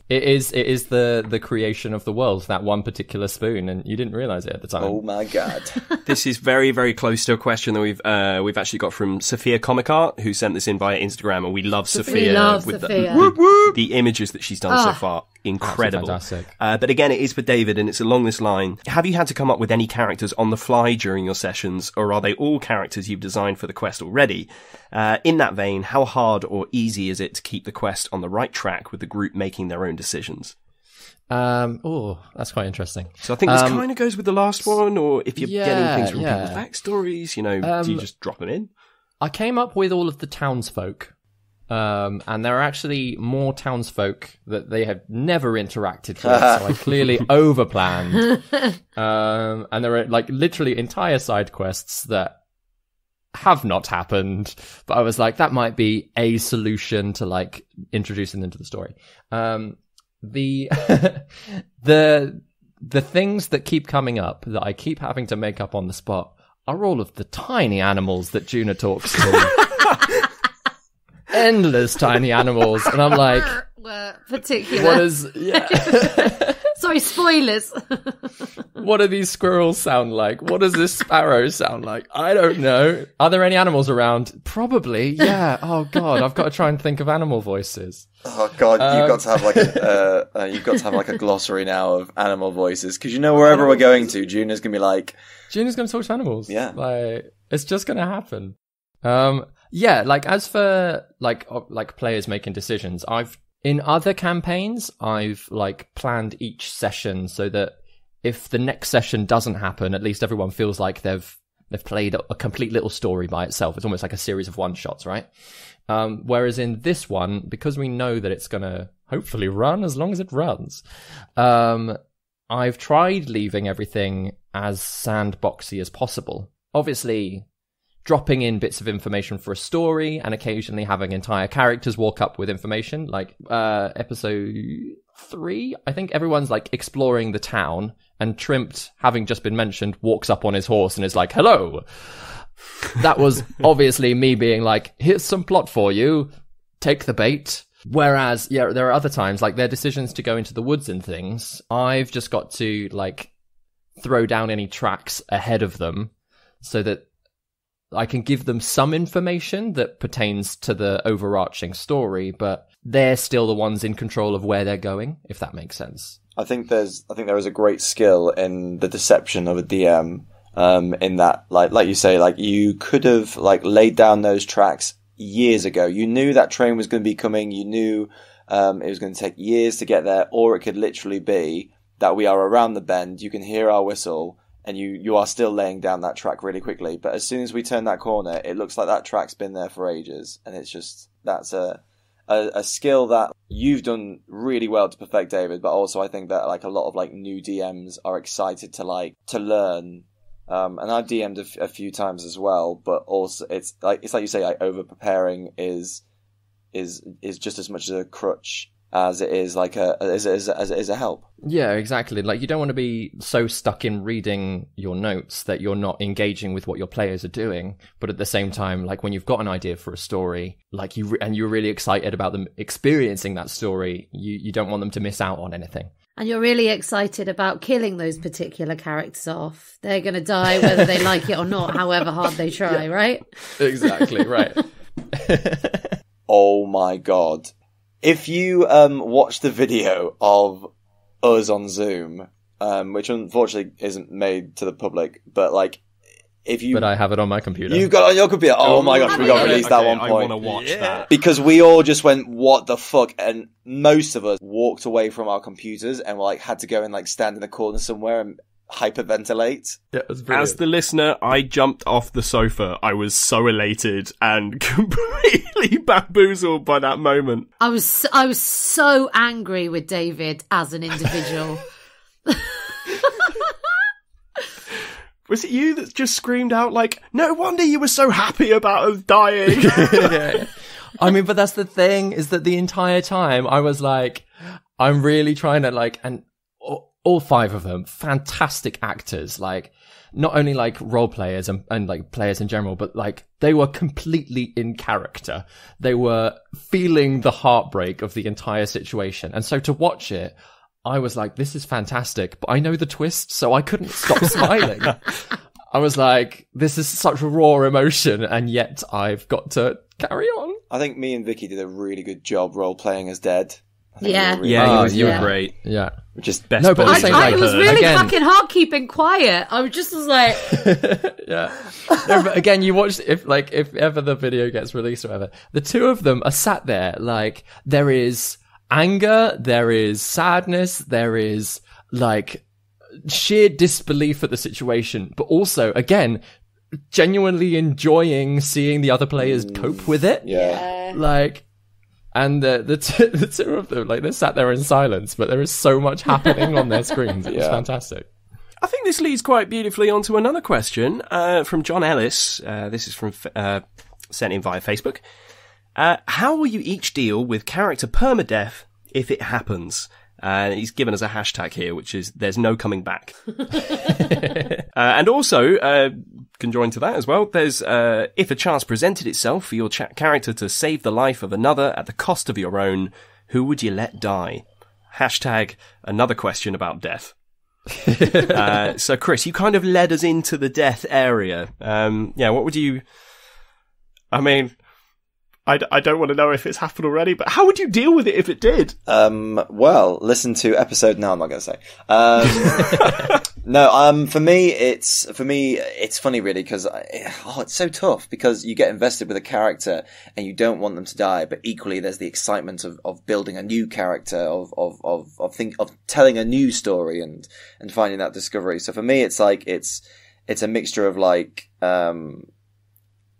is the creation of the world, that one particular spoon, and you didn't realize it at the time. Oh my God. This is very, very close to a question that we've actually got from Sophia Comic Art, who sent this in via Instagram, and we love Sophia with the images that she's done so far. Incredible. Fantastic. But again, it is for David, and it's along this line. Have you had to come up with any characters on the fly during your sessions, or are they all characters you've designed for the quest already? In that vein, how hard or easy is it to keep the quest on the right track with the group making their own decisions? That's quite interesting. So I think this kind of goes with the last one, or if you're getting things from people's backstories, do you just drop them in? I came up with all of the townsfolk. And there are actually more townsfolk that they have never interacted with, so I clearly overplanned. And there are like literally entire side quests that have not happened, but I was like, that might be a solution to like introducing them to the story. The things that keep coming up that I keep having to make up on the spot are all of the tiny animals that Juna talks to. Endless tiny animals, and I'm like, particular. What is? Sorry, spoilers. What do these squirrels sound like? What does this sparrow sound like? I don't know. Are there any animals around? Probably. Yeah. Oh God, I've got to try and think of animal voices. Oh God, you've got to have like a glossary now of animal voices, because wherever we're going to, Juna's gonna be like, Juna's gonna talk to animals. Yeah, like it's just gonna happen. Yeah, like as for like players making decisions, in other campaigns I've like planned each session so that if the next session doesn't happen, at least everyone feels like they've played a complete little story by itself. It's almost like a series of one shots, right? Whereas in this one, because we know that it's gonna hopefully run as long as it runs, I've tried leaving everything as sandboxy as possible. Obviously, dropping in bits of information for a story and occasionally having entire characters walk up with information. Like episode 3, I think everyone's like exploring the town and Trimpt, having just been mentioned, walks up on his horse and is like, hello. That was obviously me being like, here's some plot for you. Take the bait. Whereas, yeah, there are other times, like their decisions to go into the woods and things, I've just got to like throw down any tracks ahead of them so that I can give them some information that pertains to the overarching story, but they're still the ones in control of where they're going, if that makes sense. I think there is a great skill in the deception of a DM, in that, like you say, like you could have like laid down those tracks years ago. You knew that train was going to be coming. You knew it was going to take years to get there, or it could literally be that we are around the bend. You can hear our whistle. And you are still laying down that track really quickly. But as soon as we turn that corner, it looks like that track's been there for ages. And it's just, that's a skill that you've done really well to perfect, David. But also I think that like a lot of like new DMs are excited to learn. And I've DM'd a few times as well. But also it's like you say, like over preparing is just as much as a crutch as it is like as a help. Yeah, exactly. Like, you don't want to be so stuck in reading your notes that you're not engaging with what your players are doing. But at the same time, like, when you've got an idea for a story, like and you're really excited about them experiencing that story, you don't want them to miss out on anything. And you're really excited about killing those particular characters off. They're going to die whether they like it or not, however hard they try, right? Exactly, right. Oh my god. If you watch the video of us on Zoom, which unfortunately isn't made to the public, but like, But I have it on my computer. You've got it on your computer. Oh my gosh, we got released that one point. I want to watch that. Because we all just went, what the fuck? And most of us walked away from our computers and were like, had to go and like stand in the corner somewhere and hyperventilate. Yeah, it was brilliant. As the listener, I jumped off the sofa. I was so elated and completely bamboozled by that moment. I was so angry with David as an individual. Was it you that just screamed out like, no wonder you were so happy about us dying? Yeah. I mean, but that's the thing, is that the entire time I was like, I'm really trying to like, and all 5 of them, fantastic actors, like, not only like role players and like players in general, but like they were completely in character. They were feeling the heartbreak of the entire situation. And so to watch it, I was like, this is fantastic, but I know the twist, so I couldn't stop smiling. I was like, this is such raw emotion, and yet I've got to carry on. I think me and Vicky did a really good job role-playing as Dead. Yeah. You were great. Yeah. Just best. No, but I was really fucking hard keeping quiet. I was just like, yeah. No, but again, you watch, if ever the video gets released or whatever, the 2 of them are sat there like, there is anger, there is sadness, there is like sheer disbelief at the situation, but also, again, genuinely enjoying seeing the other players cope with it. Yeah. Like, and the 2 of them, like, they're sat there in silence, but there is so much happening on their screens. It was fantastic. I think this leads quite beautifully onto another question from John Ellis. This is from sent in via Facebook. How will you each deal with character permadeath if it happens? He's given us a hashtag here, which is "there's no coming back." And also, conjoined to that as well, there's if a chance presented itself for your character to save the life of another at the cost of your own, who would you let die? Hashtag another question about death. So Chris, you kind of led us into the death area. What would you... I mean, I don't want to know if it's happened already, but how would you deal with it if it did? Well, listen to episode... No, I'm not going to say. No, for me, it's funny really, because it's so tough, because you get invested with a character and you don't want them to die, but equally there's the excitement of building a new character, of telling a new story and finding that discovery. So for me, it's like, it's a mixture of like,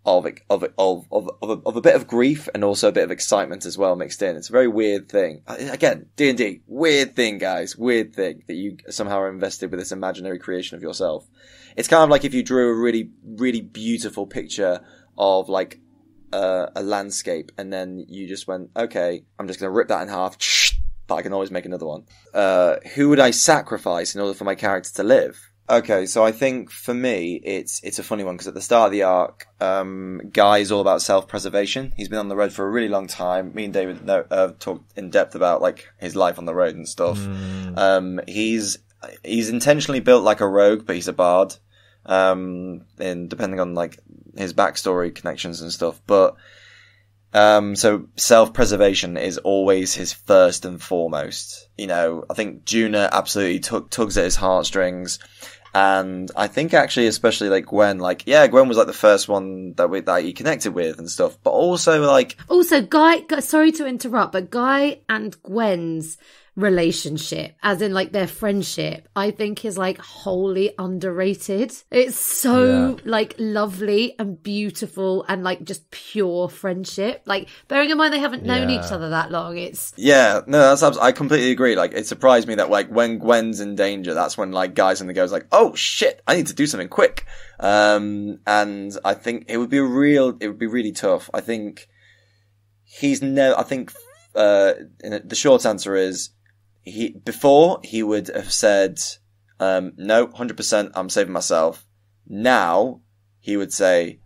of a bit of grief and also a bit of excitement as well mixed in. It's a very weird thing. Again, D&D, weird thing, guys. Weird thing that you somehow are invested with this imaginary creation of yourself. It's kind of like if you drew a really, really beautiful picture of like a landscape, and then you just went, okay, I'm just going to rip that in half, but I can always make another one. Who would I sacrifice in order for my character to live? Okay, so I think for me, it's a funny one, because at the start of the arc, Guy is all about self-preservation. He's been on the road for a really long time. Me and David talked in depth about like his life on the road and stuff. He's intentionally built like a rogue, but he's a bard. And depending on like his backstory connections and stuff, but so self-preservation is always his first and foremost. You know, I think Juna absolutely tugs at his heartstrings. And I think actually, especially like Gwen, Gwen was like the first one that he connected with and stuff. But also Guy, sorry to interrupt, but Guy and Gwen's relationship, as in like their friendship, I think is like wholly underrated. It's so like lovely and beautiful and like just pure friendship. Like, bearing in mind they haven't known each other that long, it's I completely agree. Like, it surprised me that like when Gwen's in danger, that's when like Guy's in the goes like, oh shit, I need to do something quick. And I think it would be really tough. I think the short answer is before he would have said, no, 100% I'm saving myself. Now he would say,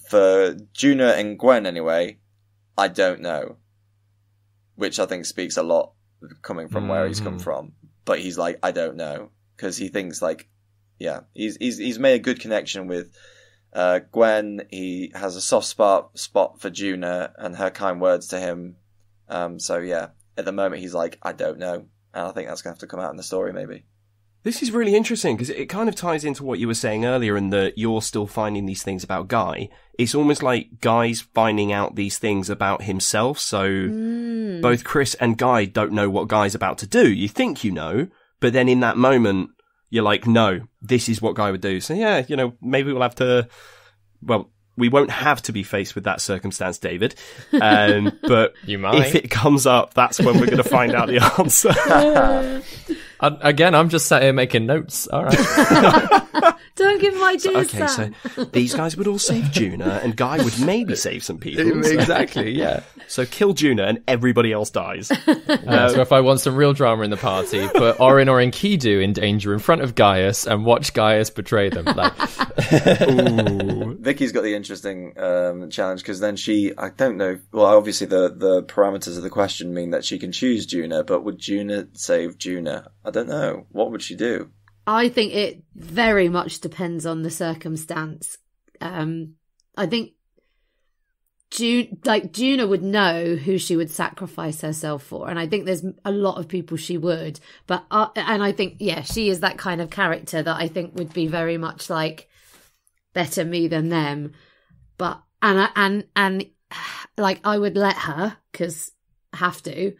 for Juna and Gwen anyway, I don't know. Which I think speaks a lot coming from where he's come from. But he's like, I don't know. Because he thinks like, yeah, he's made a good connection with Gwen. He has a soft spot for Juna and her kind words to him. So yeah, at the moment he's like, I don't know. And I think that's going to have to come out in the story maybe. This is really interesting because it kind of ties into what you were saying earlier in that you're still finding these things about Guy. It's almost like Guy's finding out these things about himself. So both Chris and Guy don't know what Guy's about to do. You think you know, but then in that moment, you're like, no, this is what Guy would do. So yeah, maybe we'll have to, well, we won't have to be faced with that circumstance, David. But you might. If it comes up, that's when we're going to find out the answer. Again, I'm just sat here making notes. All right. Don't give my ideas, Okay, Sam. so these guys would all save Juna, and Guy would maybe save some people. Exactly, yeah. So kill Juna, and everybody else dies. So if I want some real drama in the party, put Orin or Enkidu in danger in front of Gaius and watch Gaius betray them. Ooh. Vicky's got the interesting challenge because then I don't know. Well, obviously the parameters of the question mean that she can choose Juna, but would Juna save Juna? I don't know. What would she do? I think it very much depends on the circumstance. I think Juna would know who she would sacrifice herself for, and I think there's a lot of people she would. But and I think she is that kind of character that I think would be very much like better me than them. But and like I would let her because I have to.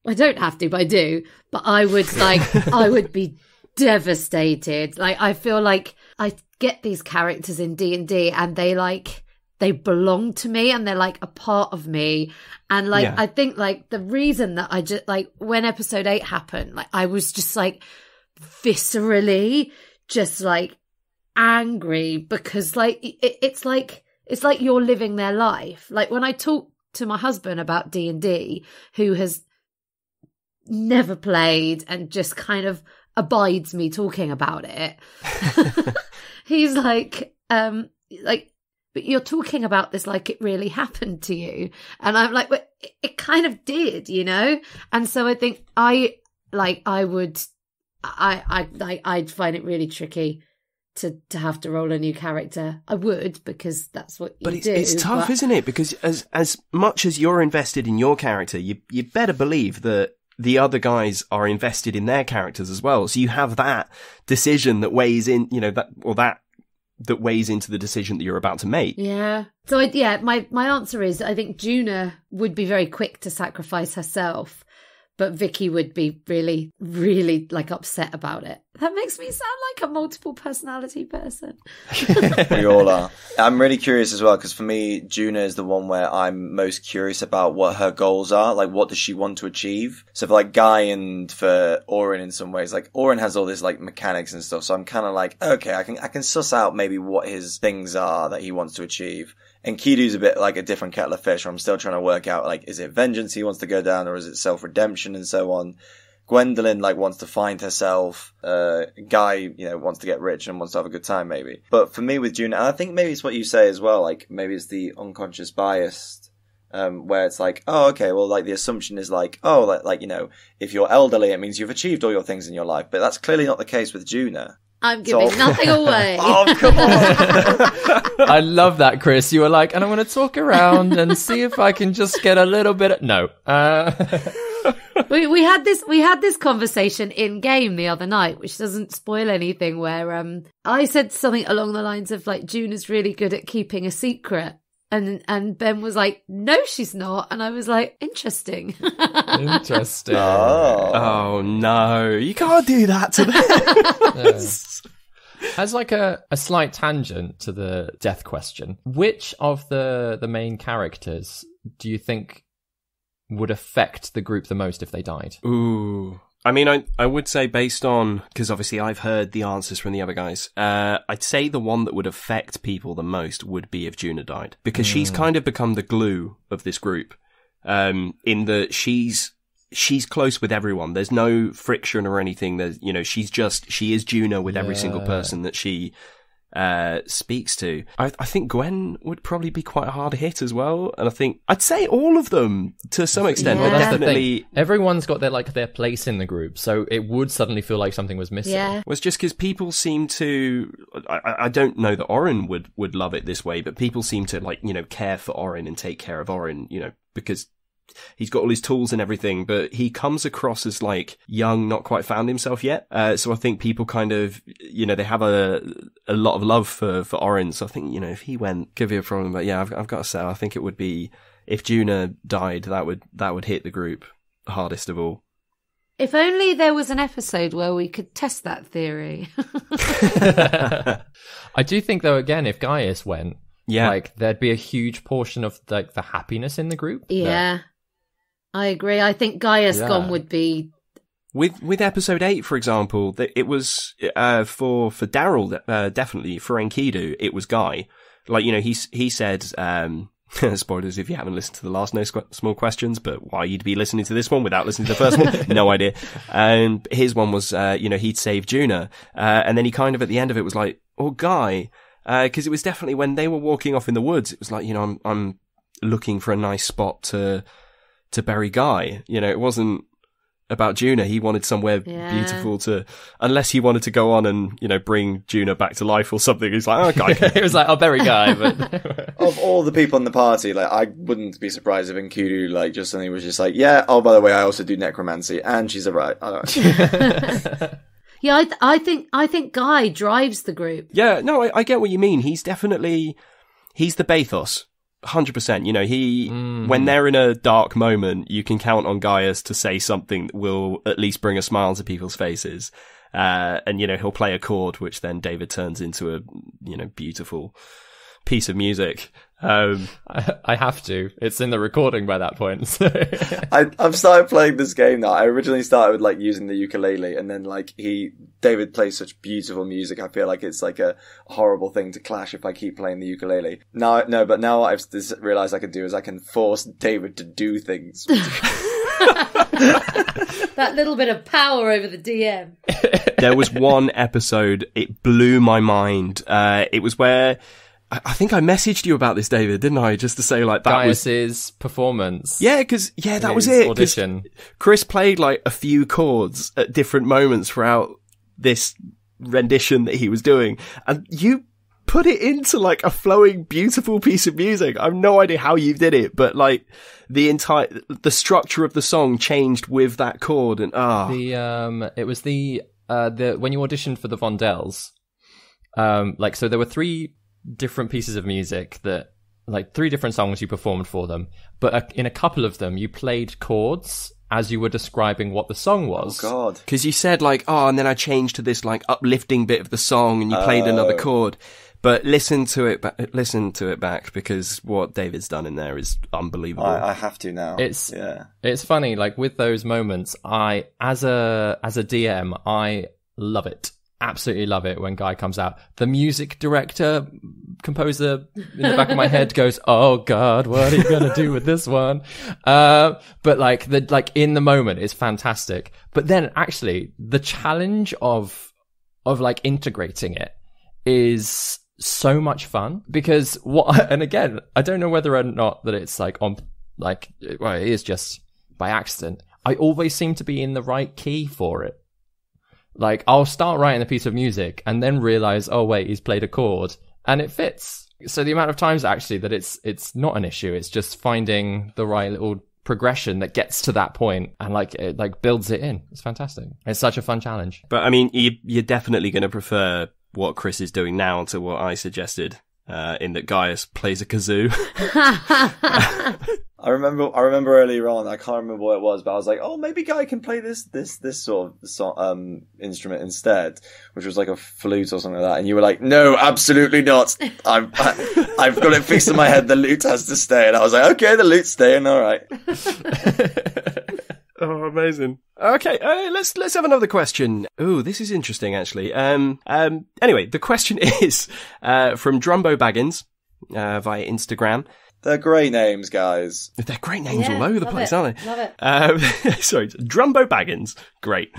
I don't have to, but I do. But I would I would be devastated. Like I feel like I get these characters in D&D and they belong to me and they're like a part of me. And I think like the reason that I just like when episode 8 happened, like I was just like viscerally just like angry because like it's like you're living their life. Like when I talk to my husband about D&D, who has never played and just kind of abides me talking about it. He's like, but you're talking about this like it really happened to you. And I'm like, but it kind of did, And so I think I'd find it really tricky to have to roll a new character. I would, because that's what you do. But it's tough, isn't it? Because as much as you're invested in your character, you better believe that the other guys are invested in their characters as well. So you have that decision that weighs in, that weighs into the decision that you're about to make. Yeah. So my answer is I think Juna would be very quick to sacrifice herself, but Vicky would be really, really like upset about it. That makes me sound like a multiple personality person. We all are. I'm really curious as well because for me, Juna is the one where I'm most curious about what her goals are. Like, what does she want to achieve? So for like Guy and for Orin in some ways, like Orin has all this like mechanics and stuff. So I'm kind of like, okay, I can suss out maybe what his things are that he wants to achieve. And Kidu's a bit like a different kettle of fish where I'm still trying to work out, like, is it vengeance he wants to go down or is it self-redemption and so on? Gwendolyn, like, wants to find herself. Guy, wants to get rich and wants to have a good time, maybe. But for me with Juna, and I think maybe it's what you say as well, like, maybe it's the unconscious bias, where it's like, oh, okay, well, like, the assumption is like, oh, like, if you're elderly, it means you've achieved all your things in your life. But that's clearly not the case with Juna. I'm giving nothing away. Oh, come on. I love that, Chris. You were like, and I'm going to talk around and see if I can just get a little bit of... No. We had this conversation in game the other night, which doesn't spoil anything, where I said something along the lines of like, Juna's really good at keeping a secret. And Ben was like, no, she's not. And I was like, interesting. Interesting. Oh, no. You can't do that to them. As like a slight tangent to the death question, which of the main characters do you think would affect the group the most if they died? Ooh. I mean, I would say based on, because obviously I've heard the answers from the other guys, I'd say the one that would affect people the most would be if Juna died. Because she's kind of become the glue of this group. in that she's close with everyone. There's no friction or anything. There's, she is Juna with every single person that she speaks to. I think Gwen would probably be quite a hard hit as well, and I think I'd say all of them to some extent. Yeah. But That's definitely, everyone's got their place in the group, so it would suddenly feel like something was missing. Yeah. was just because people seem to. I don't know that Oren would love it this way, but people seem to care for Oren and take care of Oren, because he's got all his tools and everything, but he comes across as young, not quite found himself yet. So I think people kind of, they have a lot of love for Oren. So I think, if he went, could be a problem. But yeah, I've got to say, I think it would be, if Juna died, that would hit the group hardest of all. If only there was an episode where we could test that theory. I do think, though, again, if Gaius went, there'd be a huge portion of the happiness in the group. Yeah. I agree. I think Gaius gone would be... With episode 8, for example, it was, for Daryl, definitely, for Enkidu, it was Guy. He said, spoilers if you haven't listened to the last No Small Questions, but why you'd be listening to this one without listening to the first one, no idea. And his one was, he'd save Juna. And then he kind of, at the end of it, was like, oh, Guy. Cause it was definitely when they were walking off in the woods, it was like, I'm looking for a nice spot to bury Guy. It wasn't about Juna. He wanted somewhere beautiful unless he wanted to go on and, bring Juna back to life or something. He's like, oh, Guy. It was like, I'll bury Guy. But of all the people in the party, I wouldn't be surprised if Enkidu, just suddenly was just like, yeah, oh, by the way, I also do necromancy, and she's alright. Yeah, I think Guy drives the group. Yeah, no, I get what you mean. He's the bathos. 100%. When they're in a dark moment, you can count on Gaius to say something that will at least bring a smile to people's faces. And, he'll play a chord, which then David turns into a, beautiful piece of music. I have to. It's in the recording by that point. So. I've started playing this game now. I originally started with using the ukulele, and then David plays such beautiful music. I feel like it's a horrible thing to clash if I keep playing the ukulele. But now I've realized I can do is I can force David to do things. That little bit of power over the DM. There was one episode, it blew my mind. It was where I think I messaged you about this, David, didn't I? Just to say that Gaius's performance. Yeah, because that was it. Audition. Chris played a few chords at different moments throughout this rendition that he was doing, and you put it into a flowing, beautiful piece of music. I have no idea how you did it, but the structure of the song changed with that chord, and it was the when you auditioned for the Vondells, so there were 3 different pieces of music that 3 different songs you performed for them, but in a couple of them you played chords as you were describing what the song was. Oh God. Because you said and then I changed to this uplifting bit of the song, and you played another chord. But listen to it back, because what David's done in there is unbelievable. I have to now. It's funny, with those moments, I as a DM, I love it. Absolutely love it when Guy comes out. The music director, composer in the back of my head goes, "Oh God, what are you gonna do with this one?" But in the moment, it's fantastic. But then actually, the challenge of integrating it is so much fun, because and again, I don't know whether or not that it's it is just by accident. I always seem to be in the right key for it. I'll start writing a piece of music and then realize, oh wait, he's played a chord, and it fits. So the amount of times actually that it's not an issue. It's just finding the right little progression that gets to that point and it builds it in. It's fantastic. It's such a fun challenge. But I mean, you're definitely going to prefer what Chris is doing now to what I suggested, in that Gaius plays a kazoo. I remember earlier on, I can't remember what it was, but I was like, oh, maybe Guy can play this sort of instrument instead, which was a flute or something like that. And you were like, no, absolutely not. I've got it fixed in my head. The lute has to stay. And I was like, okay, the lute's staying. All right. Oh, amazing. Okay, let's have another question. Ooh, this is interesting, actually. Anyway, the question is from Drumbo Baggins via Instagram. They're great names, guys. They're great names Yeah, all over the love place, it, aren't they? love it. Sorry, Drumbo Baggins. Great.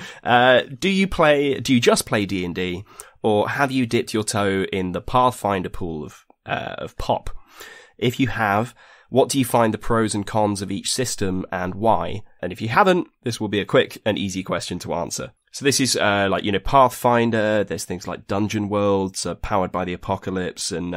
Do you just play D&D, or have you dipped your toe in the Pathfinder pool of pop? If you have, what do you find the pros and cons of each system and why? And if you haven't, this will be a quick and easy question to answer. So this is, Pathfinder. There's things like Dungeon Worlds, powered by the Apocalypse, and,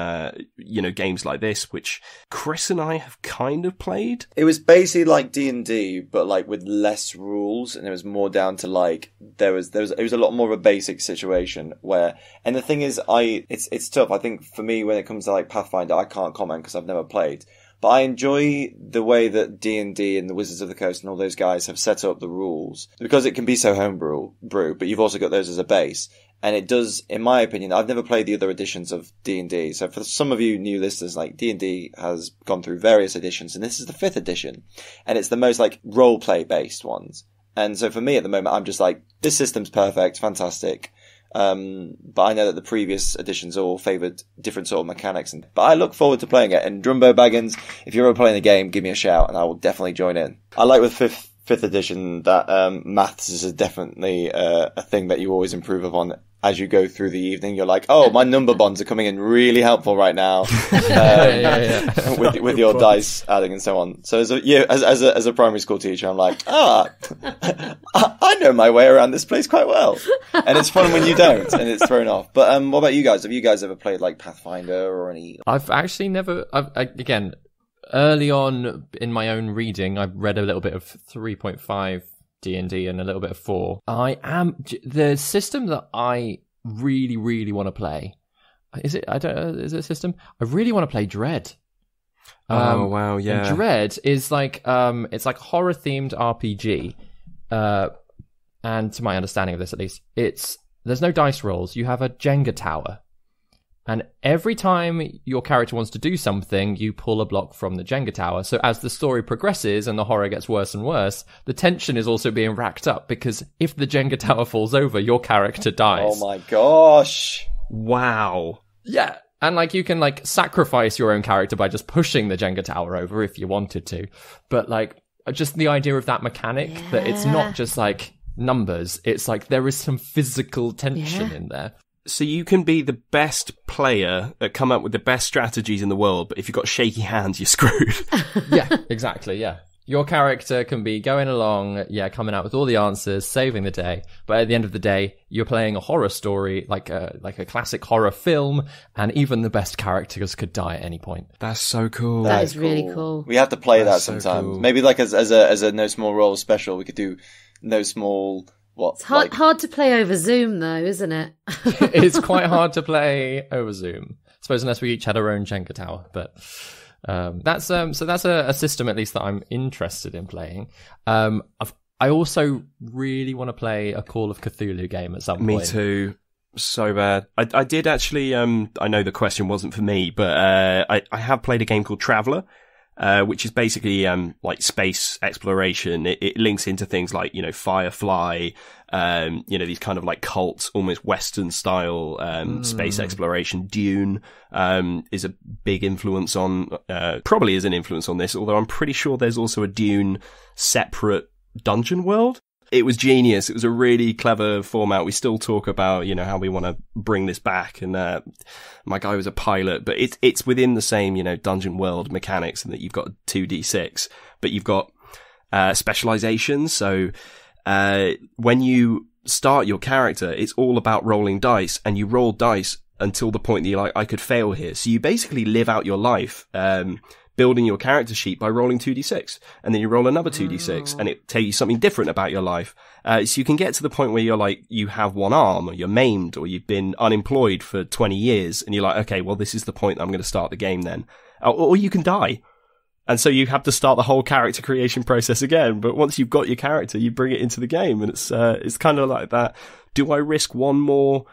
games like this, which Chris and I have kind of played. It was basically like D&D, but like with less rules, and it was more down to like, it was a lot more of a basic situation where, and the thing is, it's tough. I think for me, when it comes to like Pathfinder, I can't comment because I've never played. But I enjoy the way that D&D and the Wizards of the Coast and all those guys have set up the rules, because it can be so homebrew, but you've also got those as a base. And it does, in my opinion, I've never played the other editions of D&D. So for some of you new listeners, like D&D has gone through various editions, and this is the 5th edition. And it's the most like role-play based ones. And so for me at the moment, I'm just like, this system's perfect, fantastic. But I know that the previous editions all favoured different sort of mechanics, but I look forward to playing it. And Drumbo Baggins, if you're ever playing the game, give me a shout and I will definitely join in. I like with fifth edition that maths is definitely a thing that you always improve upon as you go through the evening. You're like, oh, my number bonds are coming in really helpful right now, with your dice adding and so on. So as a primary school teacher, I'm like, I know my way around this place quite well, and it's fun when you don't, and it's thrown off. But what about you guys? Have you guys ever played like Pathfinder or any? I've actually never. Again, early on in my own reading, I read a little bit of 3.5 D&D and a little bit of 4. The system that I really, really want to play. Is it a system? I really want to play Dread. Oh wow, yeah. And Dread is like it's like horror themed RPG. And to my understanding of this, at least, there's no dice rolls. You have a Jenga tower. And every time your character wants to do something, you pull a block from the Jenga tower. So as the story progresses and the horror gets worse and worse, the tension is also being racked up, because if the Jenga tower falls over, your character dies. Oh my gosh. Wow. Yeah. And like you can like sacrifice your own character by just pushing the Jenga tower over if you wanted to. But like just the idea of that mechanic, that it's not just like numbers, it's like there is some physical tension in there. So you can be the best player that come up with the best strategies in the world, but if you've got shaky hands, you're screwed. Yeah, exactly, yeah. Your character can be going along, coming out with all the answers, saving the day, but at the end of the day, you're playing a horror story, like a classic horror film, and even the best characters could die at any point. That's so cool. That is really cool. We have to play That's that so sometime. cool. Maybe like as a No Small Roles special, we could do No Small... It's hard to play over Zoom, though, isn't it? It's quite hard to play over Zoom. I suppose unless we each had our own Jenga tower. But that's a system, at least, that I'm interested in playing. I also really want to play a Call of Cthulhu game at some point. Me too. So bad. I did actually. I know the question wasn't for me, but I have played a game called Traveller. Which is basically like space exploration. It links into things like, Firefly, these kind of like cult, almost Western style space exploration. Dune is a big influence on, probably is an influence on this, although I'm pretty sure there's also a Dune separate Dungeon World. It was genius. It was a really clever format. We still talk about, how we want to bring this back. And my guy was a pilot, but it's within the same, Dungeon World mechanics, in that you've got 2d6, but you've got specializations. So when you start your character, it's all about rolling dice, and you roll dice until the point that you're like, I could fail here. So you basically live out your life building your character sheet by rolling 2d6, and then you roll another 2d6, and it tells you something different about your life. So you can get to the point where you're like, you have one arm, or you're maimed, or you've been unemployed for 20 years, and you're like, okay, well, this is the point that I'm going to start the game then. Or you can die. And so you have to start the whole character creation process again. But once you've got your character, you bring it into the game, and it's kind of like that. Do I risk one more,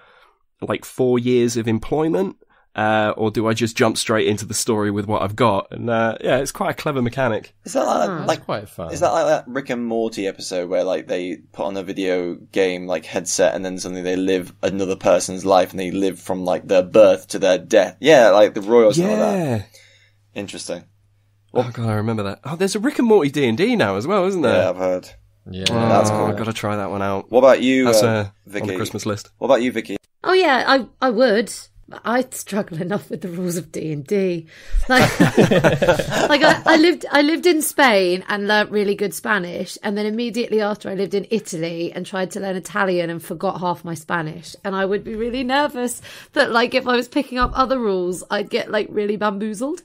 4 years of employment? Or do I just jump straight into the story with what I've got? And it's quite a clever mechanic. Is that like quite fun? Is that like that Rick and Morty episode where they put on a video game headset, and then suddenly they live another person's life, and they live from their birth to their death? Yeah, like the royals and all that. Interesting. Oh god, I remember that. Oh, there's a Rick and Morty D&D now as well, isn't there? Yeah, I've heard. Yeah, that's cool. I've got to try that one out. What about you, That's Vicky? on the Christmas list. What about you, Vicky? Oh yeah, I would. I struggle enough with the rules of D&D. Like, I lived in Spain and learnt really good Spanish, and then immediately after I lived in Italy and tried to learn Italian and forgot half my Spanish. And I would be really nervous that, like, if I was picking up other rules, I'd get like really bamboozled.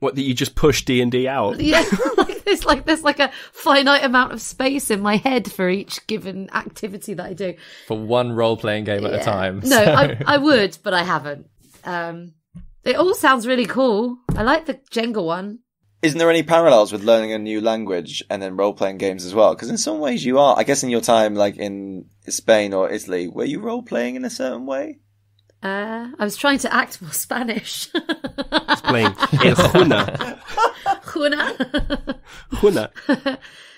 What, that you just push D&D out? Yeah, there's like a finite amount of space in my head for each given activity that I do. for one role-playing game at a time. No, so- I would, but I haven't. It all sounds really cool. I like the Jenga one. Isn't there any parallels with learning a new language and then role-playing games as well? Because in some ways you are. I guess in your time, like in Spain or Italy, were you role-playing in a certain way? I was trying to act more Spanish. It's playing El Juna. Juna.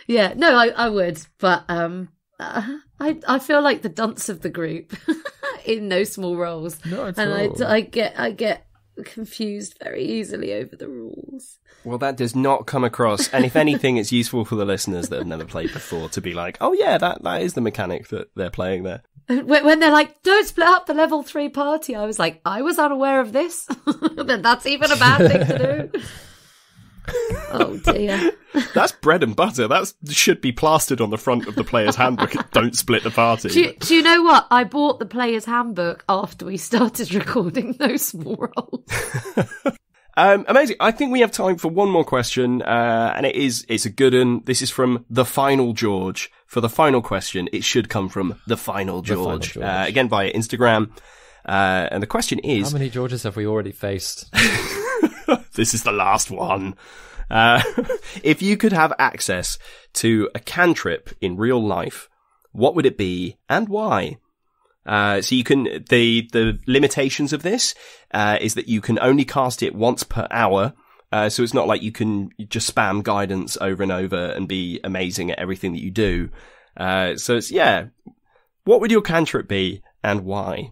Yeah, no, I would, but I feel like the dunce of the group in No Small Roles, Not at and all. I get confused very easily over the rules. Well, that does not come across. And if anything, it's useful for the listeners that have never played before to be like, oh yeah, that is the mechanic that they're playing there. When they're like, don't split up the level 3 party, I was like, I was unaware of this. Then that's even a bad thing to do. Oh dear. That's bread and butter. That should be plastered on the front of the player's handbook. Don't split the party. Do you know what? I bought the player's handbook after we started recording No Small Roles. Amazing. I think we have time for one more question, and it's a good one. This is from The Final George. For the final question, it should come from The Final George. Again, via Instagram. And the question is... How many Georges have we already faced? This is the last one. If you could have access to a cantrip in real life, what would it be and why? So you can, the limitations of this, is that you can only cast it once per hour. So it's not like you can just spam guidance over and over and be amazing at everything that you do. So it's, what would your cantrip be and why?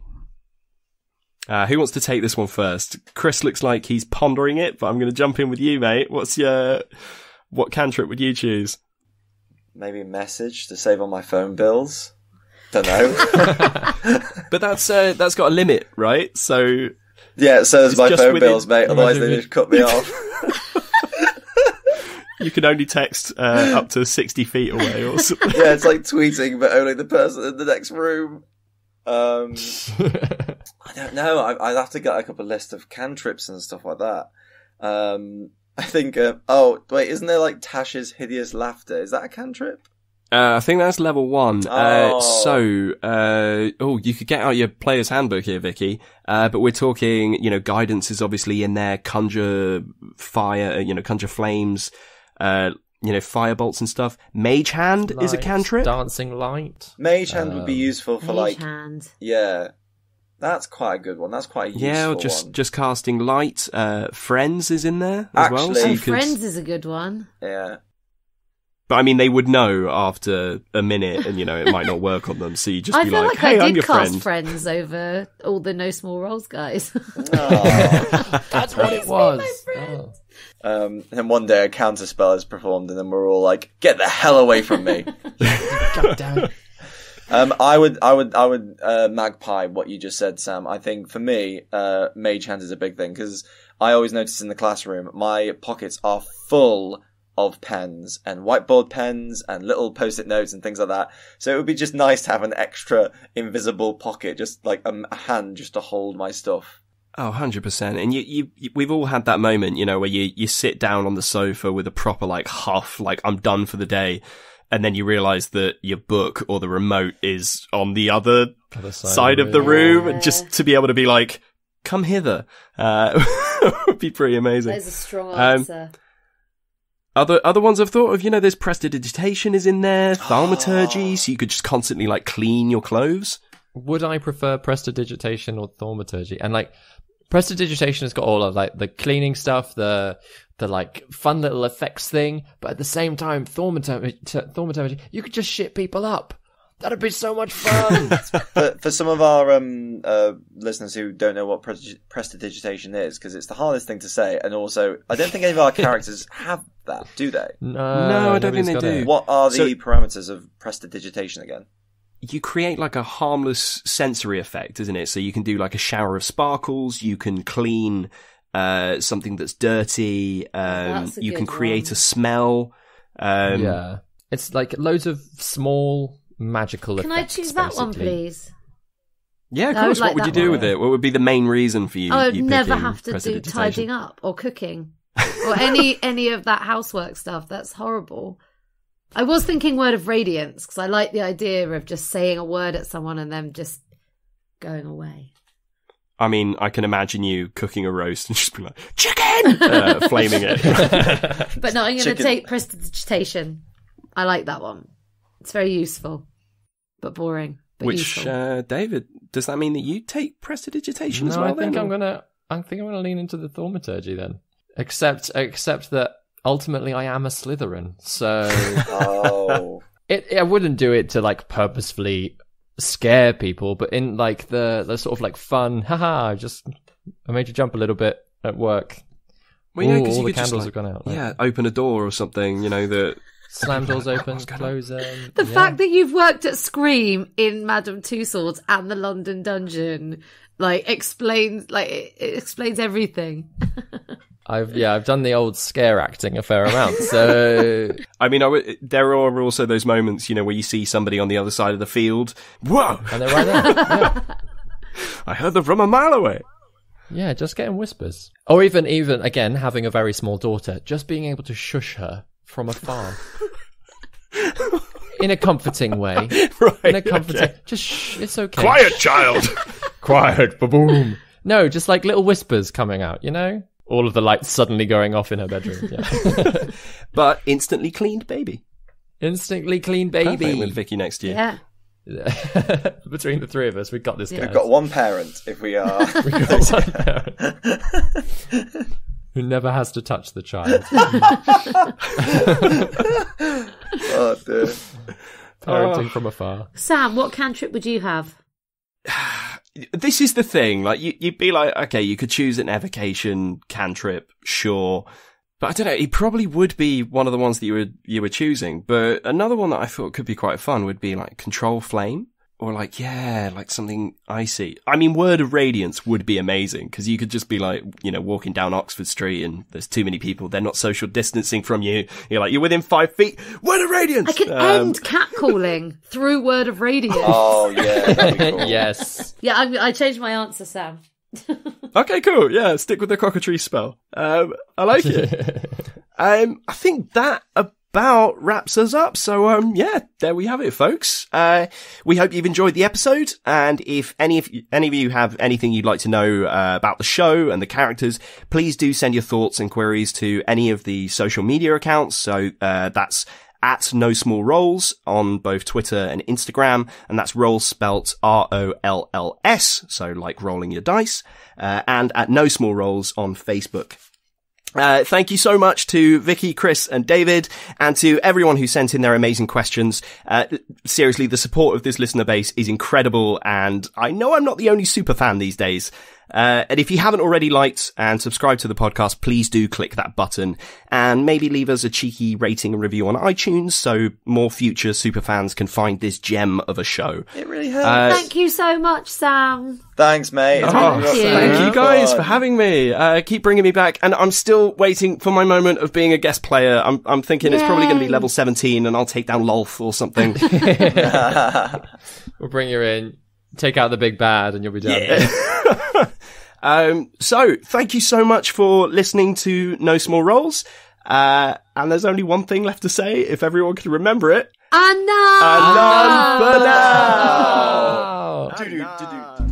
Who wants to take this one first? Chris looks like he's pondering it, but I'm going to jump in with you, mate. What cantrip would you choose? Maybe a message to save on my phone bills. Don't know. But that's got a limit, right? So yeah, so does my just phone within- bills, mate. Otherwise they just cut me off. you can only text up to 60 feet away or something. Yeah, it's like tweeting, but only the person in the next room. I don't know. I'd have to get like up a list of cantrips and stuff like that. I think. Oh wait, isn't there like Tash's hideous laughter? Is that a cantrip? I think that's level 1. Oh. You could get out your player's handbook here, Vicky. But we're talking, guidance is obviously in there, conjure fire, conjure flames, fire bolts and stuff. Mage hand is a Light, cantrip. Dancing light. Mage hand would be useful for Mage like. hand. Yeah, that's quite a good one. That's quite a useful Yeah, or one. just casting light. Friends is in there as well. So Actually- you could, Friends is a good one. Yeah. but I mean, they would know after a minute, and it might not work on them. So you just I be feel like, like "Hey, I I'm did your cast friend." Friends over all the No Small Roles guys. Oh. That's what it was. Oh. And one day a counter spell is performed, and then we're all like, "Get the hell away from me!" God damn. I would magpie what you just said, Sam. I think for me, mage hand is a big thing because I always notice in the classroom my pockets are full of pens and whiteboard pens and little post-it notes and things like that. So it would be just nice to have an extra invisible pocket, just like a hand just to hold my stuff. Oh, 100%. And we've all had that moment, where you sit down on the sofa with a proper like huff, like I'm done for the day. And then you realise that your book or the remote is on the other side of the room. And just to be able to be like, come hither, would be pretty amazing. That is a strong answer. Other ones I've thought of, there's prestidigitation is in there, thaumaturgy, so you could just constantly like clean your clothes. Would I prefer prestidigitation or thaumaturgy? And like, prestidigitation has got all of like the cleaning stuff, the like fun little effects thing, but at the same time, thaumaturgy, you could just shit people up. That'd be so much fun. For some of our listeners who don't know what prestidigitation is, because it's the hardest thing to say, and also I don't think any of our characters have that, do they? No, I don't think they do. What are the parameters of prestidigitation again? You create like a harmless sensory effect, isn't it? So you can do like a shower of sparkles, you can clean something that's dirty, you can create a smell. Yeah. It's like loads of small magical effects. Can I choose that one, please? Yeah, of course. What would you do with it? What would be the main reason for you? I would you never picking have to do prestidigitation? tidying up or cooking or any of that housework stuff. That's horrible. I was thinking word of radiance because I like the idea of just saying a word at someone and them just going away. I mean, I can imagine you cooking a roast and just be like, chicken! Flaming it. But no, I'm going to take prestidigitation. I like that one. It's very useful, but boring. But Which, David, does that mean that you take prestidigitation as well? I think I'm gonna lean into the thaumaturgy then. Except that ultimately I am a Slytherin, so I wouldn't do it to like purposefully scare people, but in like the sort of like fun, I made you jump a little bit at work. Well, yeah, because all you the could candles just, have gone out. Yeah, open a door or something, that... Slam doors open, close them. The fact that you've worked at Scream in Madame Tussauds and the London Dungeon, explains everything. I've done the old scare acting a fair amount. So I mean, there are also those moments, where you see somebody on the other side of the field. Whoa! And they're right there. Yeah. I heard them from a mile away. Yeah, just getting whispers, or even again having a very small daughter, just being able to shush her from afar. In a comforting way. Right. In a comforting... Okay. Just shh, it's okay. Quiet, child! Quiet, ba-boom. No, just like little whispers coming out, All of the lights suddenly going off in her bedroom. Yeah. But instantly cleaned baby. Instantly clean baby. Perfect with Vicky next year. Yeah. Between the three of us, we've got this guy. We've got one parent if we are... We've got one parent. Who never has to touch the child. Oh, dear. Parenting from afar. Sam, what cantrip would you have? This is the thing. Like, you'd be like, okay, you could choose an evocation cantrip, sure. But I don't know, it probably would be one of the ones that you were choosing. But another one that I thought could be quite fun would be like control flame. Or like something icy. I mean, Word of Radiance would be amazing, because you could just be like, walking down Oxford Street and there's too many people, they're not social distancing from you. You're within 5 feet, Word of Radiance! I could end catcalling through Word of Radiance. Oh, yeah, that'd be cool. Yes. Yeah, I changed my answer, Sam. Okay, cool. Yeah, stick with the cockatrice spell. I like it. I think that about wraps us up. So, there we have it, folks. We hope you've enjoyed the episode. And if any of you have anything you'd like to know about the show and the characters, please do send your thoughts and queries to any of the social media accounts. So, that's at No Small Rolls on both Twitter and Instagram. And that's rolls spelt ROLLS. So like rolling your dice. And at No Small Rolls on Facebook. Thank you so much to Vicky, Chris and David, and to everyone who sent in their amazing questions. Seriously, the support of this listener base is incredible, and I know I'm not the only super fan these days. And if you haven't already liked and subscribed to the podcast, please do click that button and maybe leave us a cheeky rating and review on iTunes so more future super fans can find this gem of a show. It really helps. Thank you so much, Sam. Thanks, mate. Thank you guys for having me. Keep bringing me back, and I'm still waiting for my moment of being a guest player. I'm thinking it's probably going to be level 17 and I'll take down Lolth or something. We'll bring you in, take out the big bad, and you'll be done. Yeah. So thank you so much for listening to No Small Rolls. And there's only one thing left to say, if everyone can remember it. Anon! Anon for now! Oh.